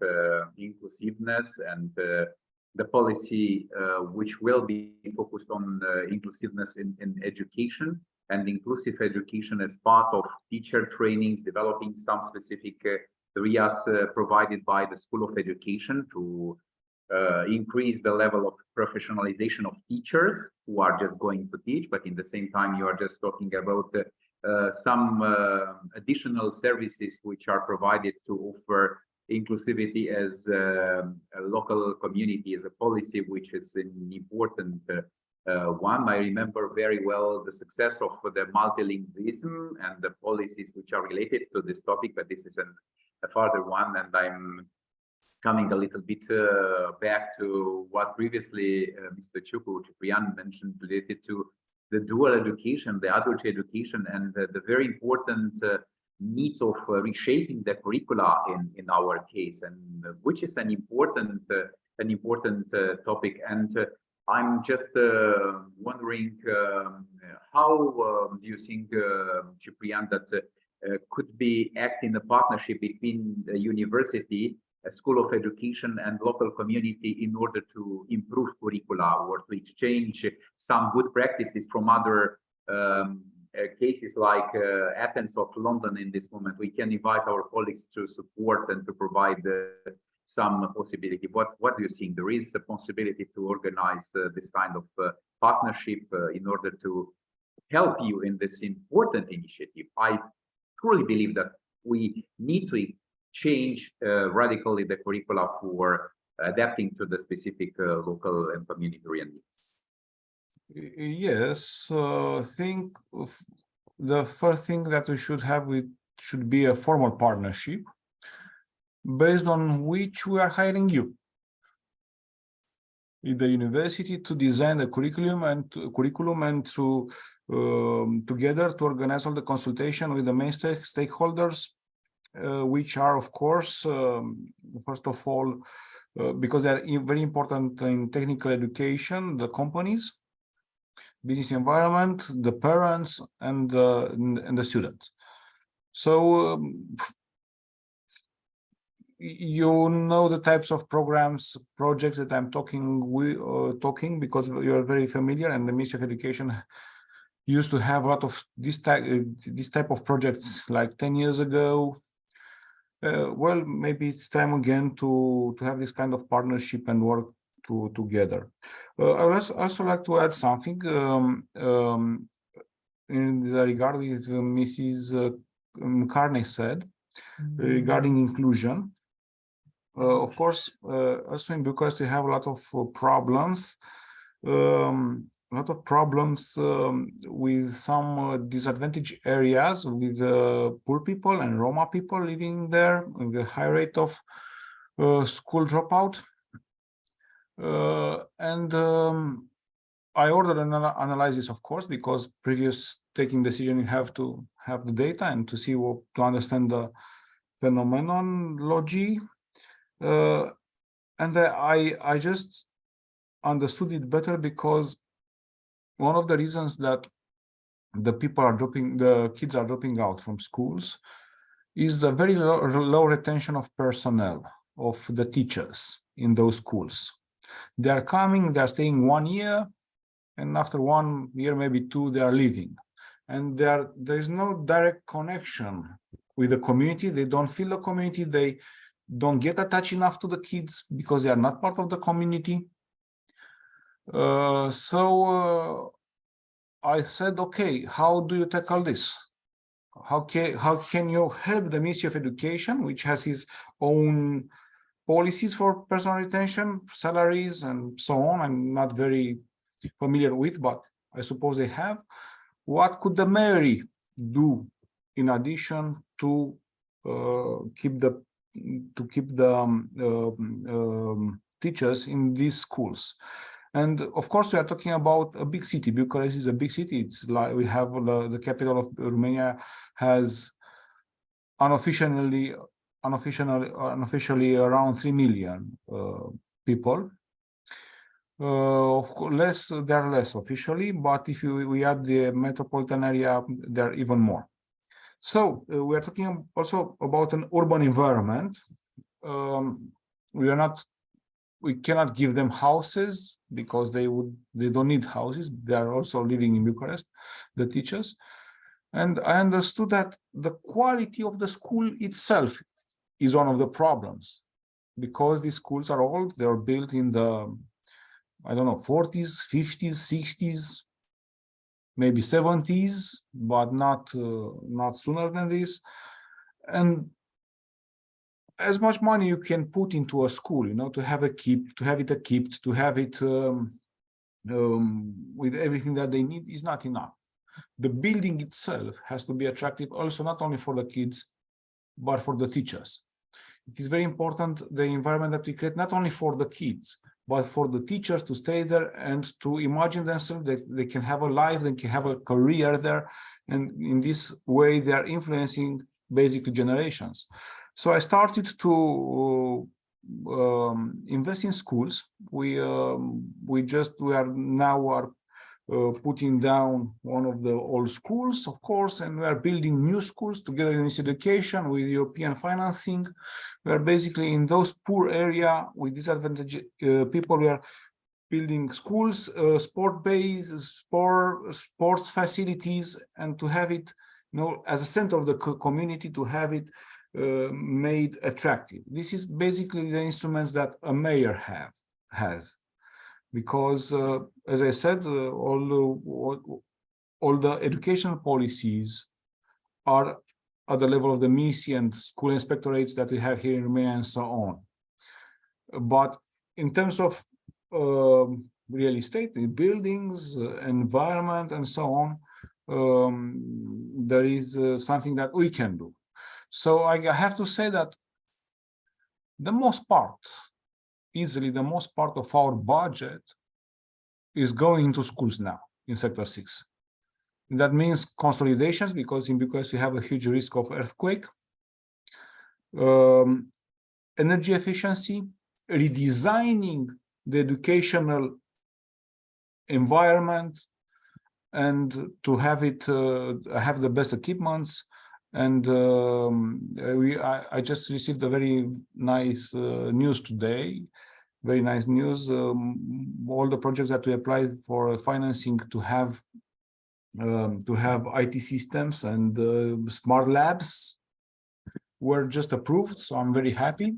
Speaker 3: inclusiveness, and the policy which will be focused on inclusiveness in education, and inclusive education as part of teacher trainings, developing some specific areas provided by the School of Education to increase the level of professionalization of teachers who are just going to teach, but in the same time you are just talking about some additional services which are provided to offer inclusivity as a local community, as a policy, which is an important one. I remember very well the success of the multilingualism and the policies which are related to this topic, but this is a further one, and I'm coming a little bit back to what previously Mr. Ciprian mentioned related to the dual education, the adult education, and the very important needs of reshaping the curricula in our case, and which is an important topic. And I'm just wondering how do you think, Ciprian, that could be act in a partnership between the university, a School of Education, and local community in order to improve curricula or to exchange some good practices from other cases like Athens or London in this moment? We can invite our colleagues to support and to provide some possibility. What do you think? There is a possibility to organize this kind of partnership in order to help you in this important initiative. I truly believe that we need to change radically the curricula for adapting to the specific local and communitarian needs.
Speaker 5: Yes, I think the first thing that we should have, it should be a formal partnership based on which we are hiring you in the university to design the curriculum and to together to organize all the consultation with the main stakeholders, which are, of course, first of all, because they are very important in technical education, the companies, business environment, the parents, and the students. So you know the types of programs, projects that I'm talking because you are very familiar, and the Ministry of Education used to have a lot of this type of projects like 10 years ago. Well, maybe it's time again to have this kind of partnership and work together. I would also like to add something in the regard with Mrs. Carney said regarding inclusion. Of course, also in Bucharest we have a lot of problems. With some disadvantaged areas, with poor people and Roma people living there, with a high rate of school dropout. I ordered an analysis, of course, because previous taking decision you have to have the data and to see to understand the phenomenology. And I just understood it better because one of the reasons that the kids are dropping out from schools is the very low retention of personnel, of the teachers in those schools. They are coming, they are staying 1 year, and after 1 year, maybe 2, they are leaving. And there is no direct connection with the community. They don't feel the community. They don't get attached enough to the kids because they are not part of the community. So I said, okay, how do you tackle this? how can you help the Ministry of Education, which has its own policies for personal retention, salaries, and so on? I'm not very familiar with, but I suppose they have. What could the mayor do in addition to keep the teachers in these schools? And of course, we are talking about a big city. Bucharest is a big city. It's like we have the capital of Romania has unofficially around 3 million people. Of course, there are less officially, but if we add the metropolitan area, there are even more. So we are talking also about an urban environment. We cannot give them houses because they don't need houses. They are also living in Bucharest, the teachers. And I understood that the quality of the school itself is one of the problems, because these schools are old. They are built in the, I don't know, 40s, 50s, 60s, maybe 70s, but not sooner than this. And as much money you can put into a school, to have it equipped, to have it with everything that they need is not enough. The building itself has to be attractive also, not only for the kids, but for the teachers. It is very important, the environment that we create, not only for the kids, but for the teachers to stay there and to imagine themselves that they can have a life, they can have a career there. And in this way, they are influencing basically generations. So I started to invest in schools. We are now putting down one of the old schools, of course, and we are building new schools together with education, with European financing. We are basically in those poor area with disadvantaged people. We are building schools, sports facilities, and to have it, as a center of the community, to have it made attractive. This is basically the instruments that a mayor has. Because, as I said, all the educational policies are at the level of the ministry and school inspectorates that we have here in Romania and so on. But in terms of real estate, buildings, environment, and so on, there is something that we can do. So I have to say that easily the most part of our budget is going into schools now in Sector 6. That means consolidations, because in Bucharest we have a huge risk of earthquake, energy efficiency, redesigning the educational environment, and to have it have the best equipments. And I just received a very nice news today. Very nice news. All the projects that we applied for financing to have IT systems and smart labs were just approved. So I'm very happy.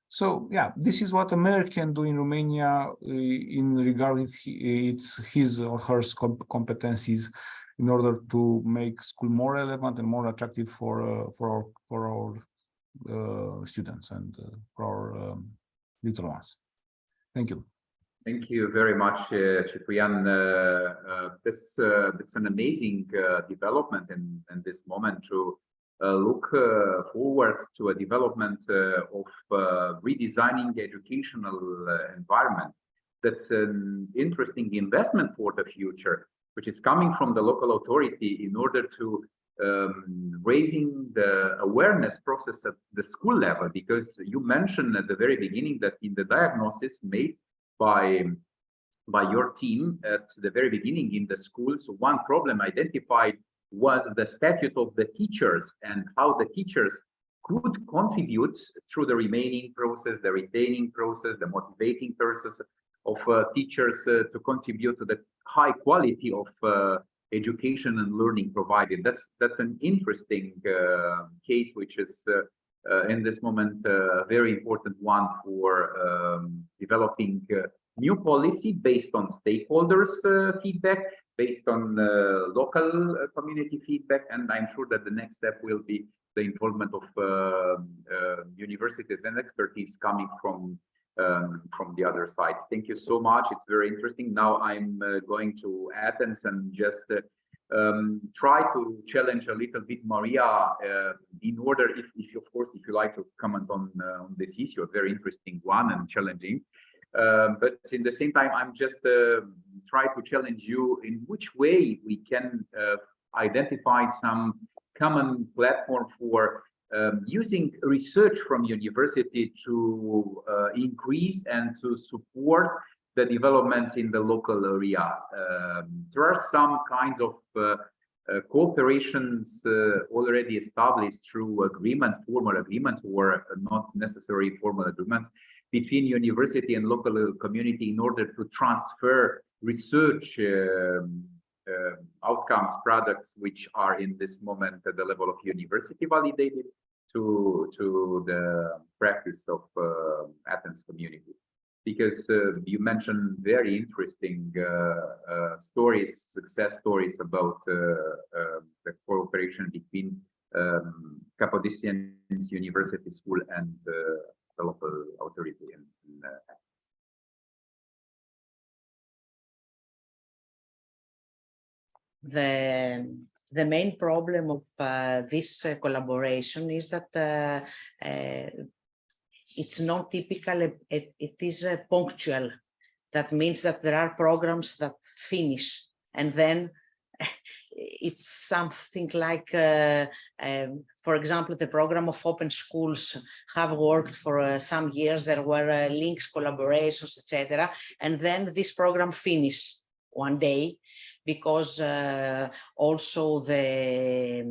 Speaker 5: So yeah, this is what a mayor can do in Romania in regard with his or her competencies, in order to make school more relevant and more attractive for our students and for our little ones. Thank you.
Speaker 3: Thank you very much, Ciprian. It's an amazing development in this moment to look forward to a development of redesigning the educational environment. That's an interesting investment for the future, which is coming from the local authority in order to raising the awareness process at the school level, because you mentioned at the very beginning that in the diagnosis made by your team at the very beginning in the schools, one problem identified was the statute of the teachers and how the teachers could contribute through the remaining process, the retaining process, the motivating process of teachers to contribute to the high quality of education and learning provided. That's an interesting case, which is in this moment a very important one for developing new policy based on stakeholders' feedback, based on local community feedback, and I'm sure that the next step will be the involvement of universities and expertise coming from the other side. Thank you so much. It's very interesting. Now I'm going to Athens and just try to challenge a little bit Maria in order, if of course, if you like to comment on this issue, a very interesting one and challenging. But in the same time, I'm just try to challenge you in which way we can identify some common platform for using research from university to increase and to support the developments in the local area. There are some kinds of cooperations already established through formal agreements, or not necessary formal agreements between university and local community in order to transfer research outcomes, products which are in this moment at the level of university validated to the practice of Athens community. Because you mentioned very interesting stories, success stories about the cooperation between Capodistria University School and the local authority in Athens.
Speaker 6: The main problem of this collaboration is that it's not typical, it is punctual. That means that there are programs that finish and then it's something like, for example, the program of open schools have worked for some years. There were links, collaborations, etc. And then this program finished one day, because also there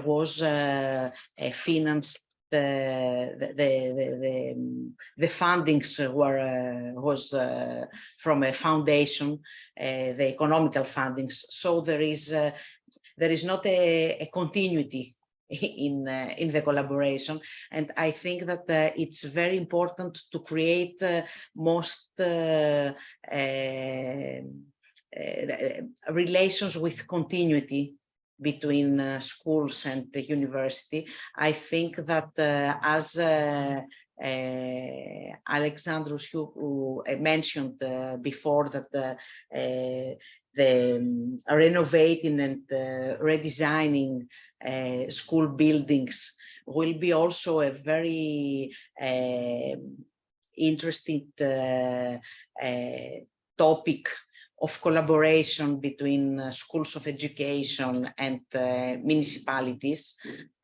Speaker 6: was a finance. The fundings was from a foundation, the economical fundings. So there is not a continuity in the collaboration, and I think that it's very important to create most relations with continuity between schools and the university. I think that as Alexandros, who mentioned before, that the renovating and redesigning school buildings will be also a very interesting topic of collaboration between schools of education and municipalities.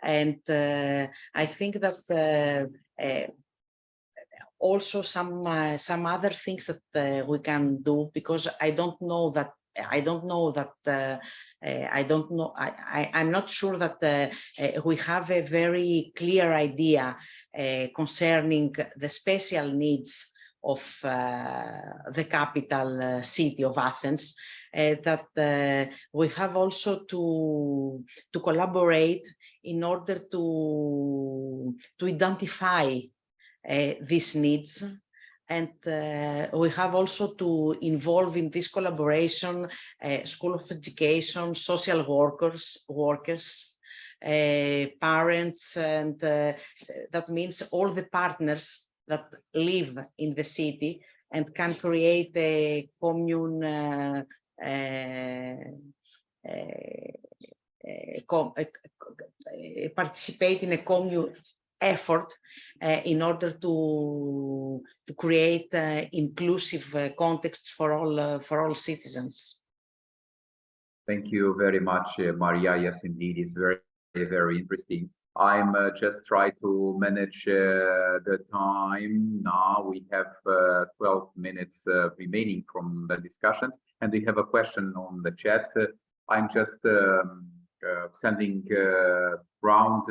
Speaker 6: And I think that also some other things that we can do, because I'm not sure that we have a very clear idea concerning the special needs of the capital city of Athens, that we have also to collaborate in order to identify these needs. And we have also to involve in this collaboration School of Education, social workers, parents, and that means all the partners that live in the city and can create a commune, participate in a commune effort in order to create inclusive contexts for all citizens.
Speaker 3: Thank you very much, Maria. Yes, indeed, it's very, very interesting. I'm just trying to manage the time now. We have 12 minutes remaining from the discussions, and we have a question on the chat. I'm just sending round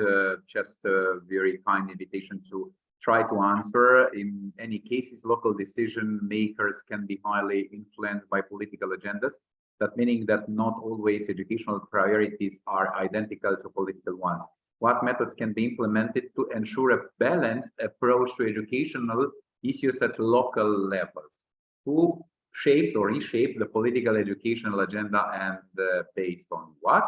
Speaker 3: just a very kind invitation to try to answer. In any cases, local decision makers can be highly influenced by political agendas. That meaning that not always educational priorities are identical to political ones. What methods can be implemented to ensure a balanced approach to educational issues at local levels? Who shapes or reshape the political educational agenda, and based on what?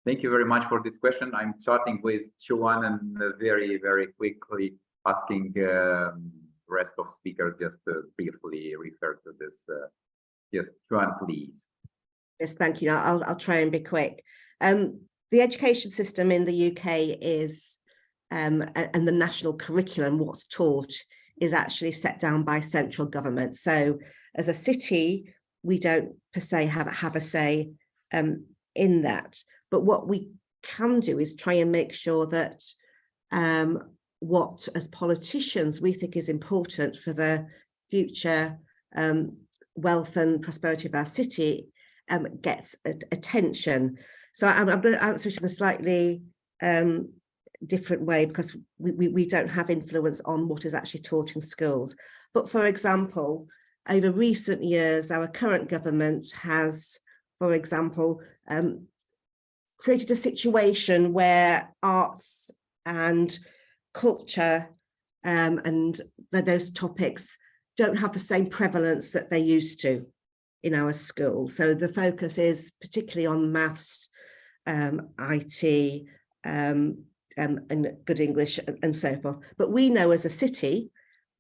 Speaker 3: Thank you very much for this question. I'm starting with Joan and very, very quickly asking rest of speakers just to briefly refer to this. Yes, Joan, please.
Speaker 4: Yes, thank you. I'll try and be quick. The education system in the UK is, and the national curriculum, what's taught, is actually set down by central government. So as a city, we don't per se have a say in that. But what we can do is try and make sure that what, as politicians, we think is important for the future wealth and prosperity of our city gets attention. So I'm going to answer it in a slightly different way, because we don't have influence on what is actually taught in schools. But for example, over recent years, our current government has, for example, created a situation where arts and culture and those topics don't have the same prevalence that they used to in our schools. So the focus is particularly on maths, IT, and good English and so forth. But we know as a city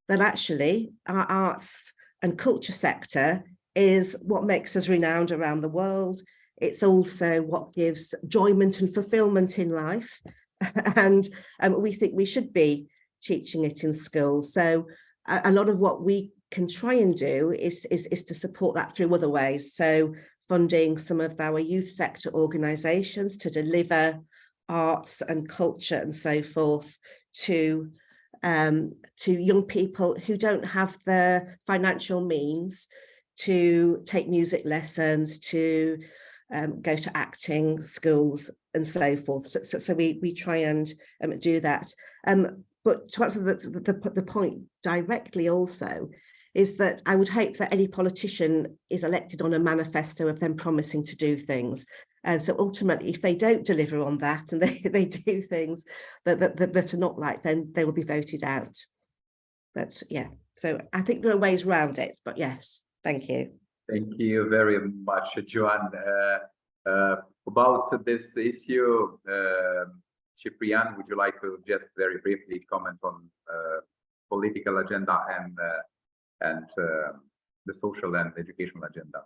Speaker 4: that actually our arts and culture sector is what makes us renowned around the world. It's also what gives enjoyment and fulfillment in life. And we think we should be teaching it in schools. So a lot of what we can try and do is to support that through other ways. So funding some of our youth sector organisations to deliver arts and culture and so forth to young people who don't have the financial means to take music lessons, to go to acting schools and so forth. So we try and do that. But to answer the point directly also, is that I would hope that any politician is elected on a manifesto of them promising to do things. And so ultimately, if they don't deliver on that and they do things that are not like, then they will be voted out. But yeah, so I think there are ways around it, but yes, thank you.
Speaker 3: Thank you very much, Joan. About this issue, Ciprian, would you like to just very briefly comment on political agenda and the social and educational agenda?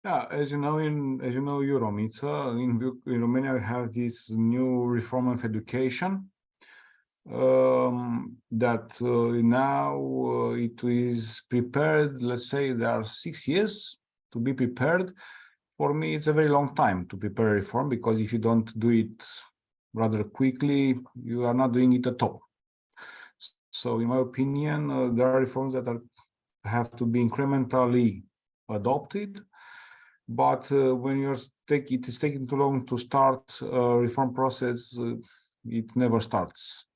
Speaker 5: Yeah, as you know, Euromița, in Romania we have this new reform of education that now it is prepared. Let's say there are 6 years to be prepared. For me, it's a very long time to prepare a reform, because if you don't do it rather quickly, you are not doing it at all. So in my opinion, there are reforms that have to be incrementally adopted. But when it is taking too long to start a reform process, it never starts,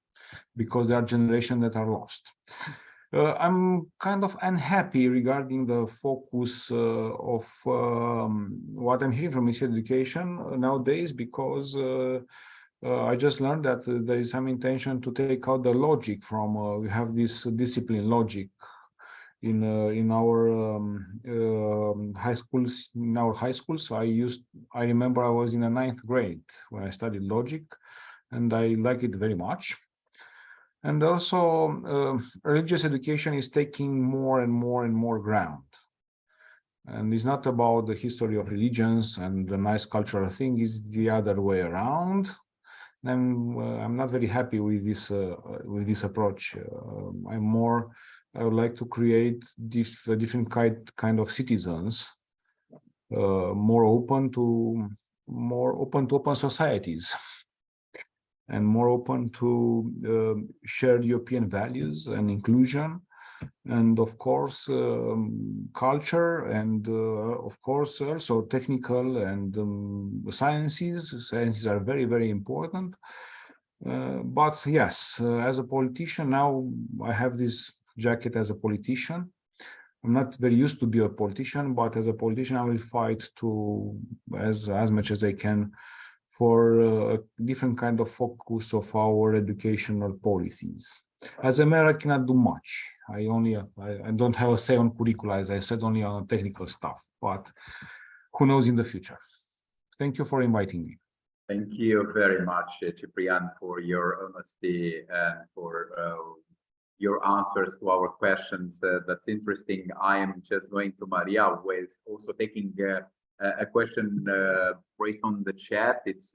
Speaker 5: because there are generations that are lost. I'm kind of unhappy regarding the focus of what I'm hearing from Ministry of Education nowadays, because I just learned that there is some intention to take out the logic from, we have this discipline logic in our high schools. In our high schools, I remember I was in the 9th grade when I studied logic, and I like it very much. And also, religious education is taking more and more ground. And it's not about the history of religions and the nice cultural thing, is the other way around. And I'm not very happy with this approach. I would like to create different kind of citizens, more open to open societies, and more open to shared European values and inclusion, and of course culture, and of course also technical and sciences. Sciences are very important. But yes, as a politician now, I have this jacket as a politician. I'm not very used to be a politician, but as a politician, I will fight to, as much as I can, for a different kind of focus of our educational policies. As a mayor, I cannot do much. I don't have a say on curricula, as I said, only on technical stuff, but who knows in the future. Thank you for inviting me.
Speaker 3: Thank you very much, Ciprian, for your honesty and for your answers to our questions. That's interesting. I am just going to Maria with also taking a question based on the chat. It's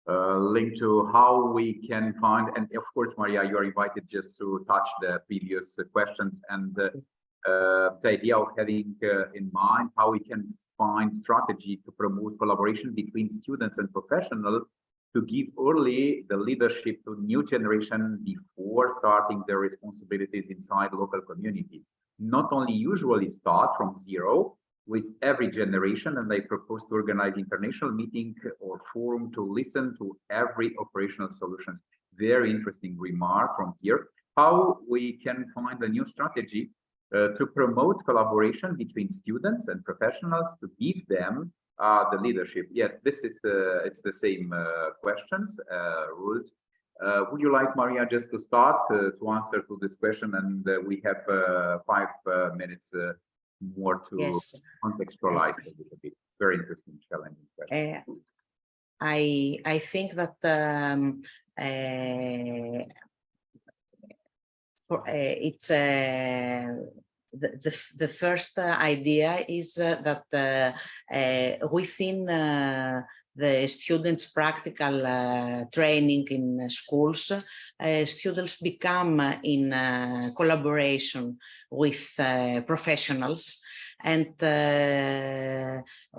Speaker 3: linked to how we can find, and of course, Maria, you are invited just to touch the previous questions and the idea of having in mind how we can find strategy to promote collaboration between students and professionals to give early the leadership to new generation before starting their responsibilities inside local community. Not only usually start from zero with every generation, and I propose to organize international meeting or forum to listen to every operational solutions. Very interesting remark from here. How we can find a new strategy to promote collaboration between students and professionals to give them the leadership. Yeah, this is it's the same questions, rules. Would you like, Maria, just to start to answer to this question? And we have 5 minutes more to contextualize a little bit. Very interesting, challenging question.
Speaker 6: I think that it's the first idea is that within the students' practical training in schools, students become in collaboration with professionals, and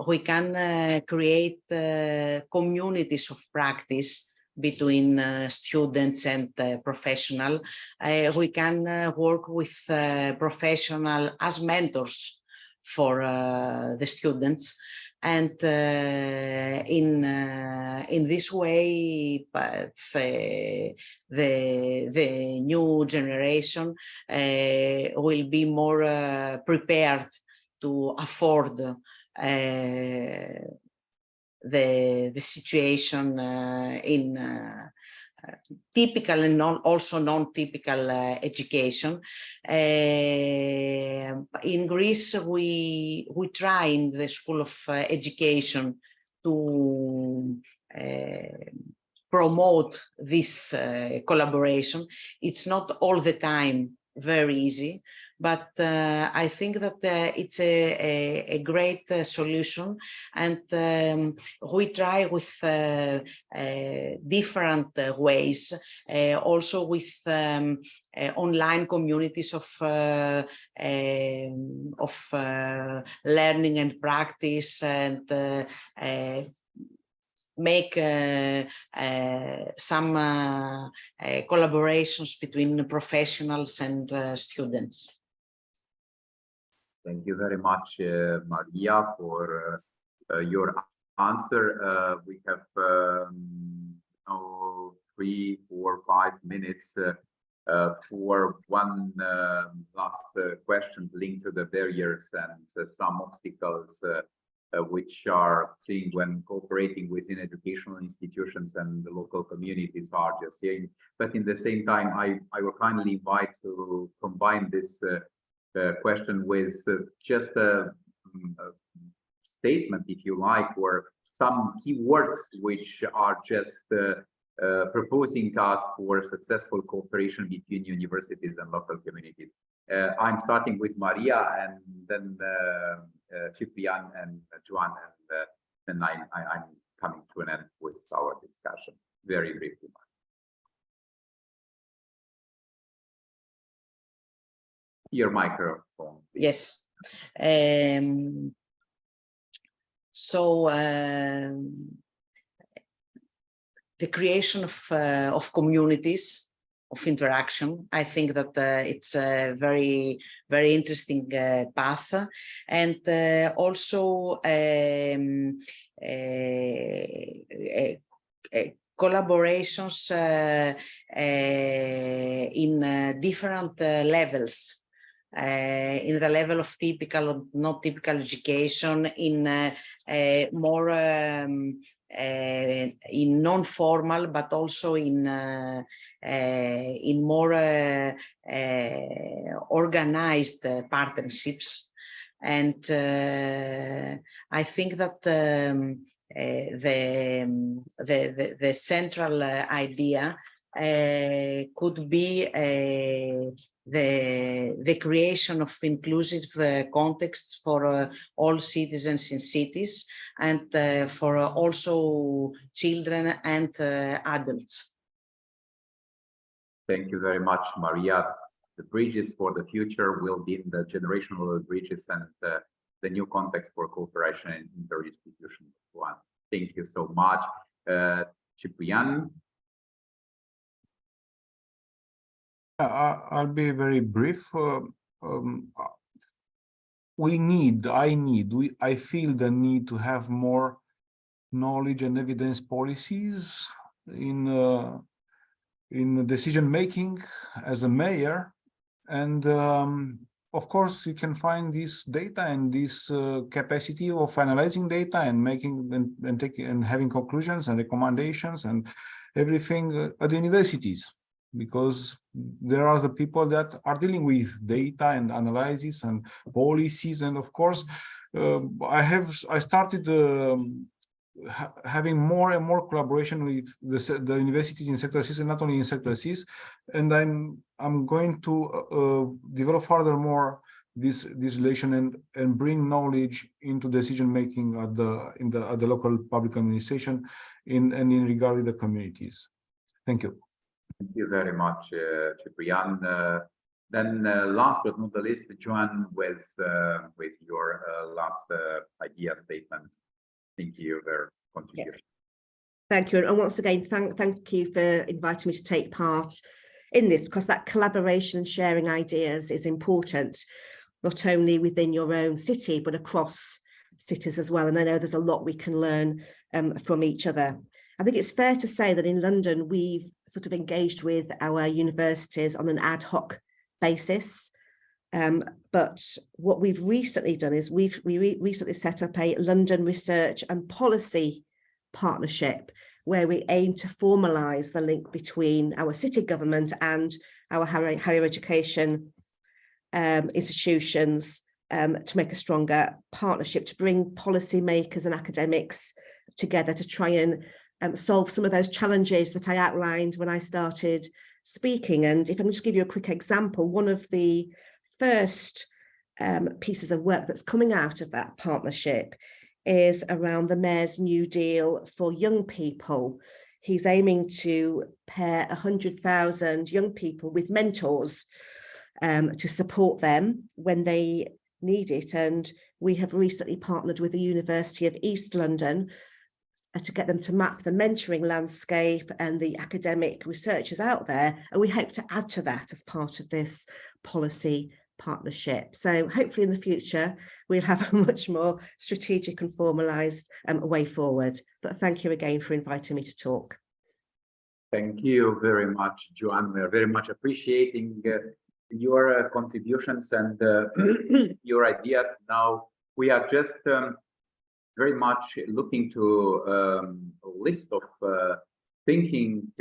Speaker 6: we can create communities of practice between students and professional. We can work with professional as mentors for the students, and in this way the new generation will be more prepared to afford the situation in typical and also non-typical education. In Greece, we try in the School of Education to promote this collaboration. It's not all the time very easy, but I think that it's a great solution, and we try with different ways, also with online communities of learning and practice, and make some collaborations between professionals and students.
Speaker 3: Thank you very much, Maria, for your answer. We have now 3, 4, 5 minutes for one last question linked to the barriers and some obstacles which are seen when cooperating within educational institutions and the local communities are just saying. But in the same time, I will kindly invite to combine this question with just a statement, if you like, or some keywords which are just proposing us for successful cooperation between universities and local communities. I'm starting with Maria, and then Ciprian and Joan, and then I'm coming to an end with our discussion. Very briefly. Your microphone, please.
Speaker 6: Yes. So the creation of communities of interaction, I think that it's a very, very interesting path, and also collaborations in different levels. In the level of typical or not typical education, in more in non-formal, but also in more organized partnerships. And I think that the central idea could be the creation of inclusive contexts for all citizens in cities, and for also children and adults.
Speaker 3: Thank you very much, Maria. The bridges for the future will be in the generational bridges and the new context for cooperation in interinstitutional one. Thank you so much. Ciprian.
Speaker 5: I'll be very brief. I feel the need to have more knowledge and evidence policies in decision making as a mayor, and of course you can find this data and this capacity of analyzing data and making and having conclusions and recommendations and everything at the universities, because there are the people that are dealing with data and analysis and policies. And of course, I started having more and more collaboration with the universities in sector Cs, and not only in sector Cs. And I'm going to develop furthermore this relation and bring knowledge into decision making at the local public administration and in regard with the communities. Thank you.
Speaker 3: Thank you very much, Ciprian. Then last but not the least, Joan, with your last idea statement. Thank you for your contribution.
Speaker 4: Yeah. Thank you. And once again, thank you for inviting me to take part in this, because that collaboration and sharing ideas is important, not only within your own city, but across cities as well. And I know there's a lot we can learn from each other. I think it's fair to say that in London, we've sort of engaged with our universities on an ad hoc basis. But what we've recently done is we recently set up a London Research and Policy Partnership, where we aim to formalise the link between our city government and our higher education institutions to make a stronger partnership, to bring policymakers and academics together to try and solve some of those challenges that I outlined when I started speaking. And if I can just give you a quick example, one of the first pieces of work that's coming out of that partnership is around the Mayor's New Deal for young people. He's aiming to pair 100,000 young people with mentors to support them when they need it. And we have recently partnered with the University of East London to get them to map the mentoring landscape and the academic researchers out there. And we hope to add to that as part of this policy partnership. So hopefully in the future, we'll have a much more strategic and formalised way forward. But thank you again for inviting me to talk.
Speaker 3: Thank you very much, Joan. We are very much appreciating your contributions and your ideas. Now, we are just very much looking to a list of thinking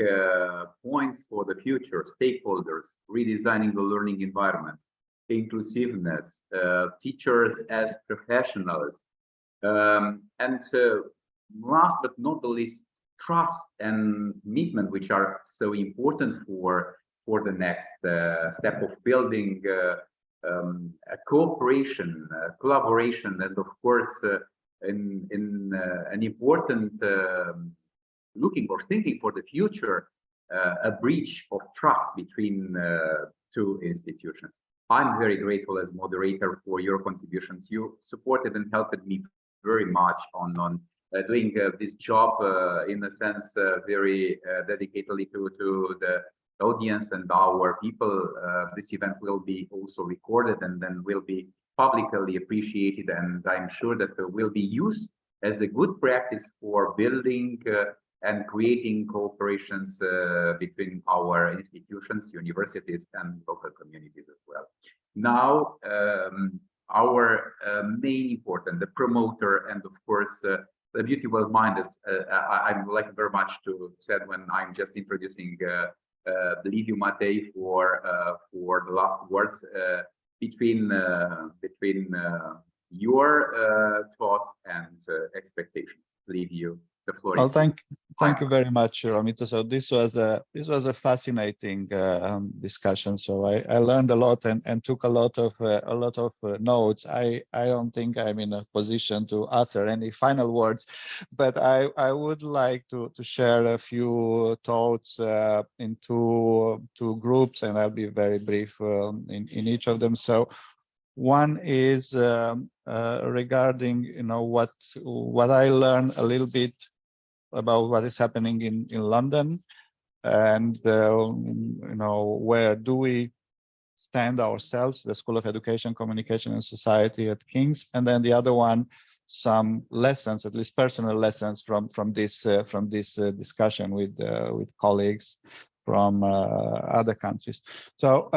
Speaker 3: points for the future: stakeholders, redesigning the learning environment, inclusiveness, teachers as professionals, and last but not the least, trust and commitment, which are so important for the next step of building a cooperation, collaboration, and of course, in an important looking or thinking for the future, a bridge of trust between two institutions. I'm very grateful as moderator for your contributions. You supported and helped me very much on doing this job in a sense very dedicatedly to the audience and our people. This event will be also recorded and then will be publicly appreciated, and I'm sure that will be used as a good practice for building and creating cooperations between our institutions, universities, and local communities as well. Now, our main important, the promoter, and of course the beauty of mind is I'm like very much to said when I'm just introducing leave you Matei for the last words between your thoughts and expectations. Leave you the floor.
Speaker 2: Well, thank you very much, Romito. So this was a fascinating discussion. So I learned a lot and took a lot of notes. I don't think I'm in a position to utter any final words, but I would like to share a few thoughts in two groups, and I'll be very brief in each of them. So one is regarding what I learned a little bit about what is happening in London, and where do we stand ourselves, the School of Education, Communication and Society at King's, and then the other one, some lessons, at least personal lessons from this discussion with colleagues from other countries. So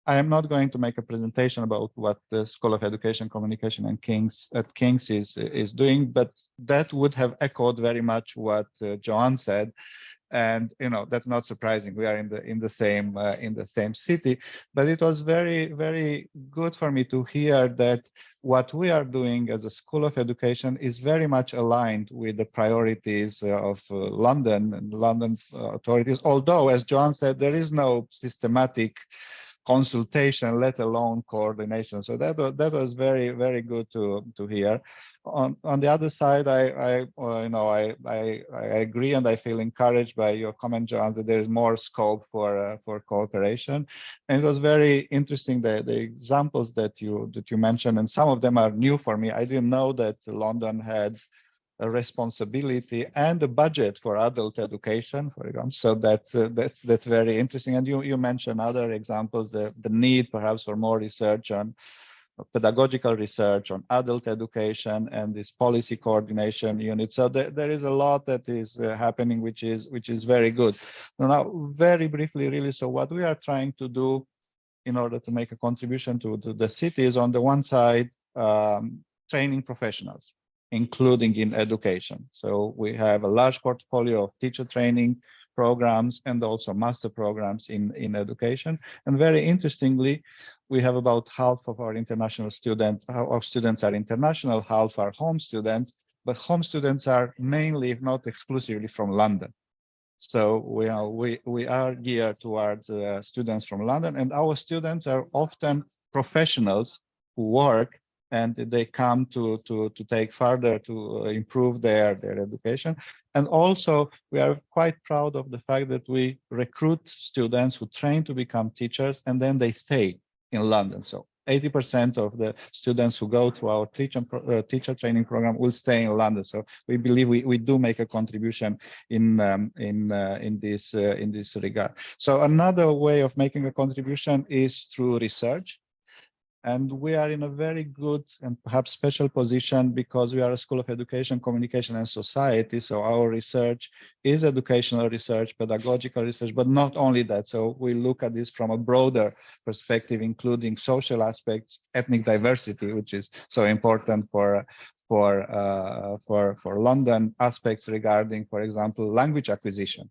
Speaker 2: I am not going to make a presentation about what the School of Education, Communication and King's is doing, but that would have echoed very much what Joanne said, and that's not surprising. We are in the same city, but it was very good for me to hear that what we are doing as a School of Education is very much aligned with the priorities of London and London authorities. Although, as Joanne said, there is no systematic consultation, let alone coordination. So that was very good to hear. On the other side, I agree, and I feel encouraged by your comment, John, that there is more scope for cooperation. And it was very interesting the examples that you mentioned, and some of them are new for me. I didn't know that London had a responsibility and a budget for adult education, for example. So that's very interesting. And you mentioned other examples, the need perhaps for more research on pedagogical research on adult education and this policy coordination unit. So there is a lot that is happening, which is very good. Now, very briefly, really, so what we are trying to do in order to make a contribution to the city is, on the one side, training professionals, including in education. So we have a large portfolio of teacher training programs and also master programs in education. And very interestingly, we have about half of our international students, our students are international, half are home students, but home students are mainly, if not exclusively, from London. So we are geared towards students from London, and our students are often professionals who work, and they come to take further to improve their education. And also, we are quite proud of the fact that we recruit students who train to become teachers, and then they stay in London. So 80% of the students who go through our teacher training program will stay in London. So we believe we do make a contribution in this regard. So another way of making a contribution is through research. And we are in a very good and perhaps special position because we are a School of Education, Communication and Society. So our research is educational research, pedagogical research, but not only that. So we look at this from a broader perspective, including social aspects, ethnic diversity, which is so important for London, aspects regarding, for example, language acquisition,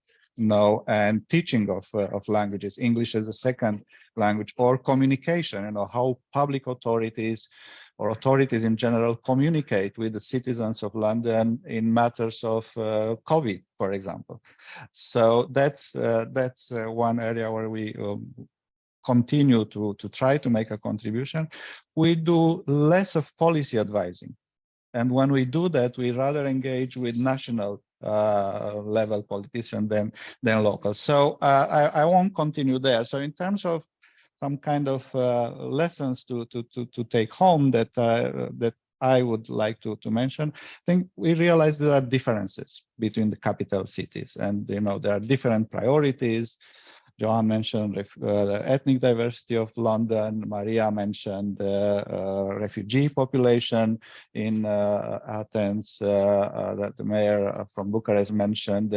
Speaker 2: and teaching of languages, English as a second language, or communication, how public authorities or authorities in general communicate with the citizens of London in matters of COVID, for example. So that's one area where we continue to try to make a contribution. We do less of policy advising. And when we do that, we rather engage with national level politicians than local. So I won't continue there. So in terms of some kind of lessons to take home that I would like to mention, I think we realize there are differences between the capital cities, and there are different priorities. Joanne mentioned the ethnic diversity of London. Maria mentioned refugee population in Athens. That the mayor from Bucharest mentioned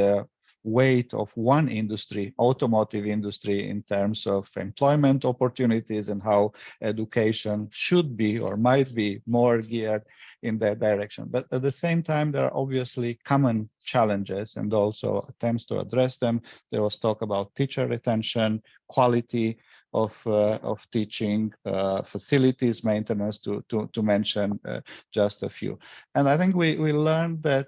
Speaker 2: weight of one industry, automotive industry, in terms of employment opportunities and how education should be or might be more geared in that direction. But at the same time, there are obviously common challenges and also attempts to address them. There was talk about teacher retention, quality of teaching, facilities maintenance, to mention just a few. And I think we learned that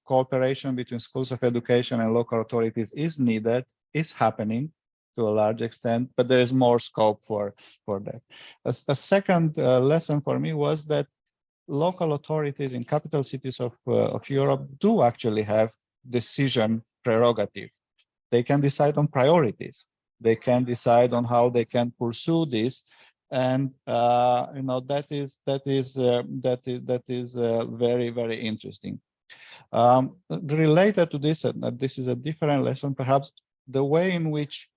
Speaker 2: cooperation between schools of education and local authorities is needed, is happening to a large extent, but there is more scope for that. A second lesson for me was that local authorities in capital cities of Europe do actually have decision prerogative. They can decide on priorities. They can decide on how they can pursue this, and that is very, very interesting. Related to this, and this is a different lesson, perhaps the way in which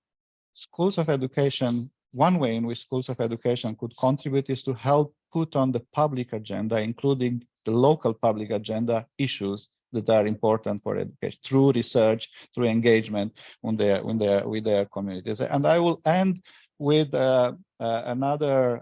Speaker 2: schools of education, one way in which schools of education could contribute is to help put on the public agenda, including the local public agenda, issues that are important for education through research, through engagement with their communities. And I will end with another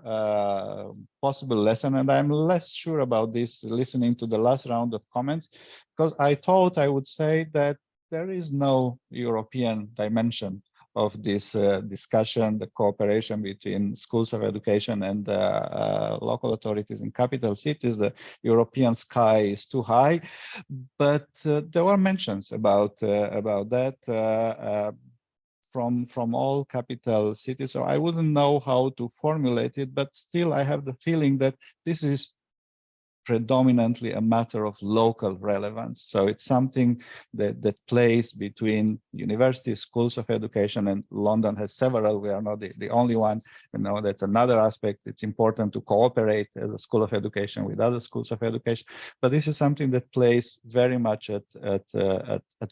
Speaker 2: possible lesson, and I'm less sure about this listening to the last round of comments, because I thought I would say that there is no European dimension of this discussion, the cooperation between schools of education and local authorities in capital cities. The European sky is too high, but there were mentions about that from all capital cities. So I wouldn't know how to formulate it, but still I have the feeling that this is predominantly a matter of local relevance. So it's something that plays between universities, schools of education, and London has several. We are not the only one. That's another aspect. It's important to cooperate as a school of education with other schools of education. But this is something that plays very much at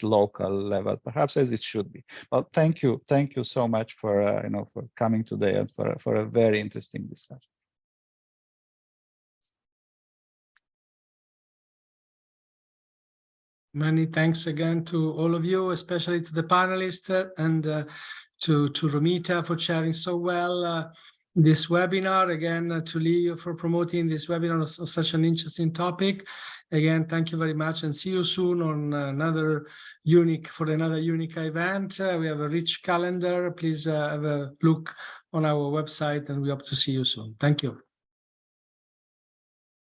Speaker 2: local level, perhaps as it should be. Well, thank you so much for for coming today and for a very interesting discussion.
Speaker 1: Many thanks again to all of you, especially to the panelists and to Romita for sharing so well this webinar. Again, to Leo for promoting this webinar of such an interesting topic. Again, thank you very much, and see you soon on another UNICA event. We have a rich calendar. Please have a look on our website, and we hope to see you soon. Thank you.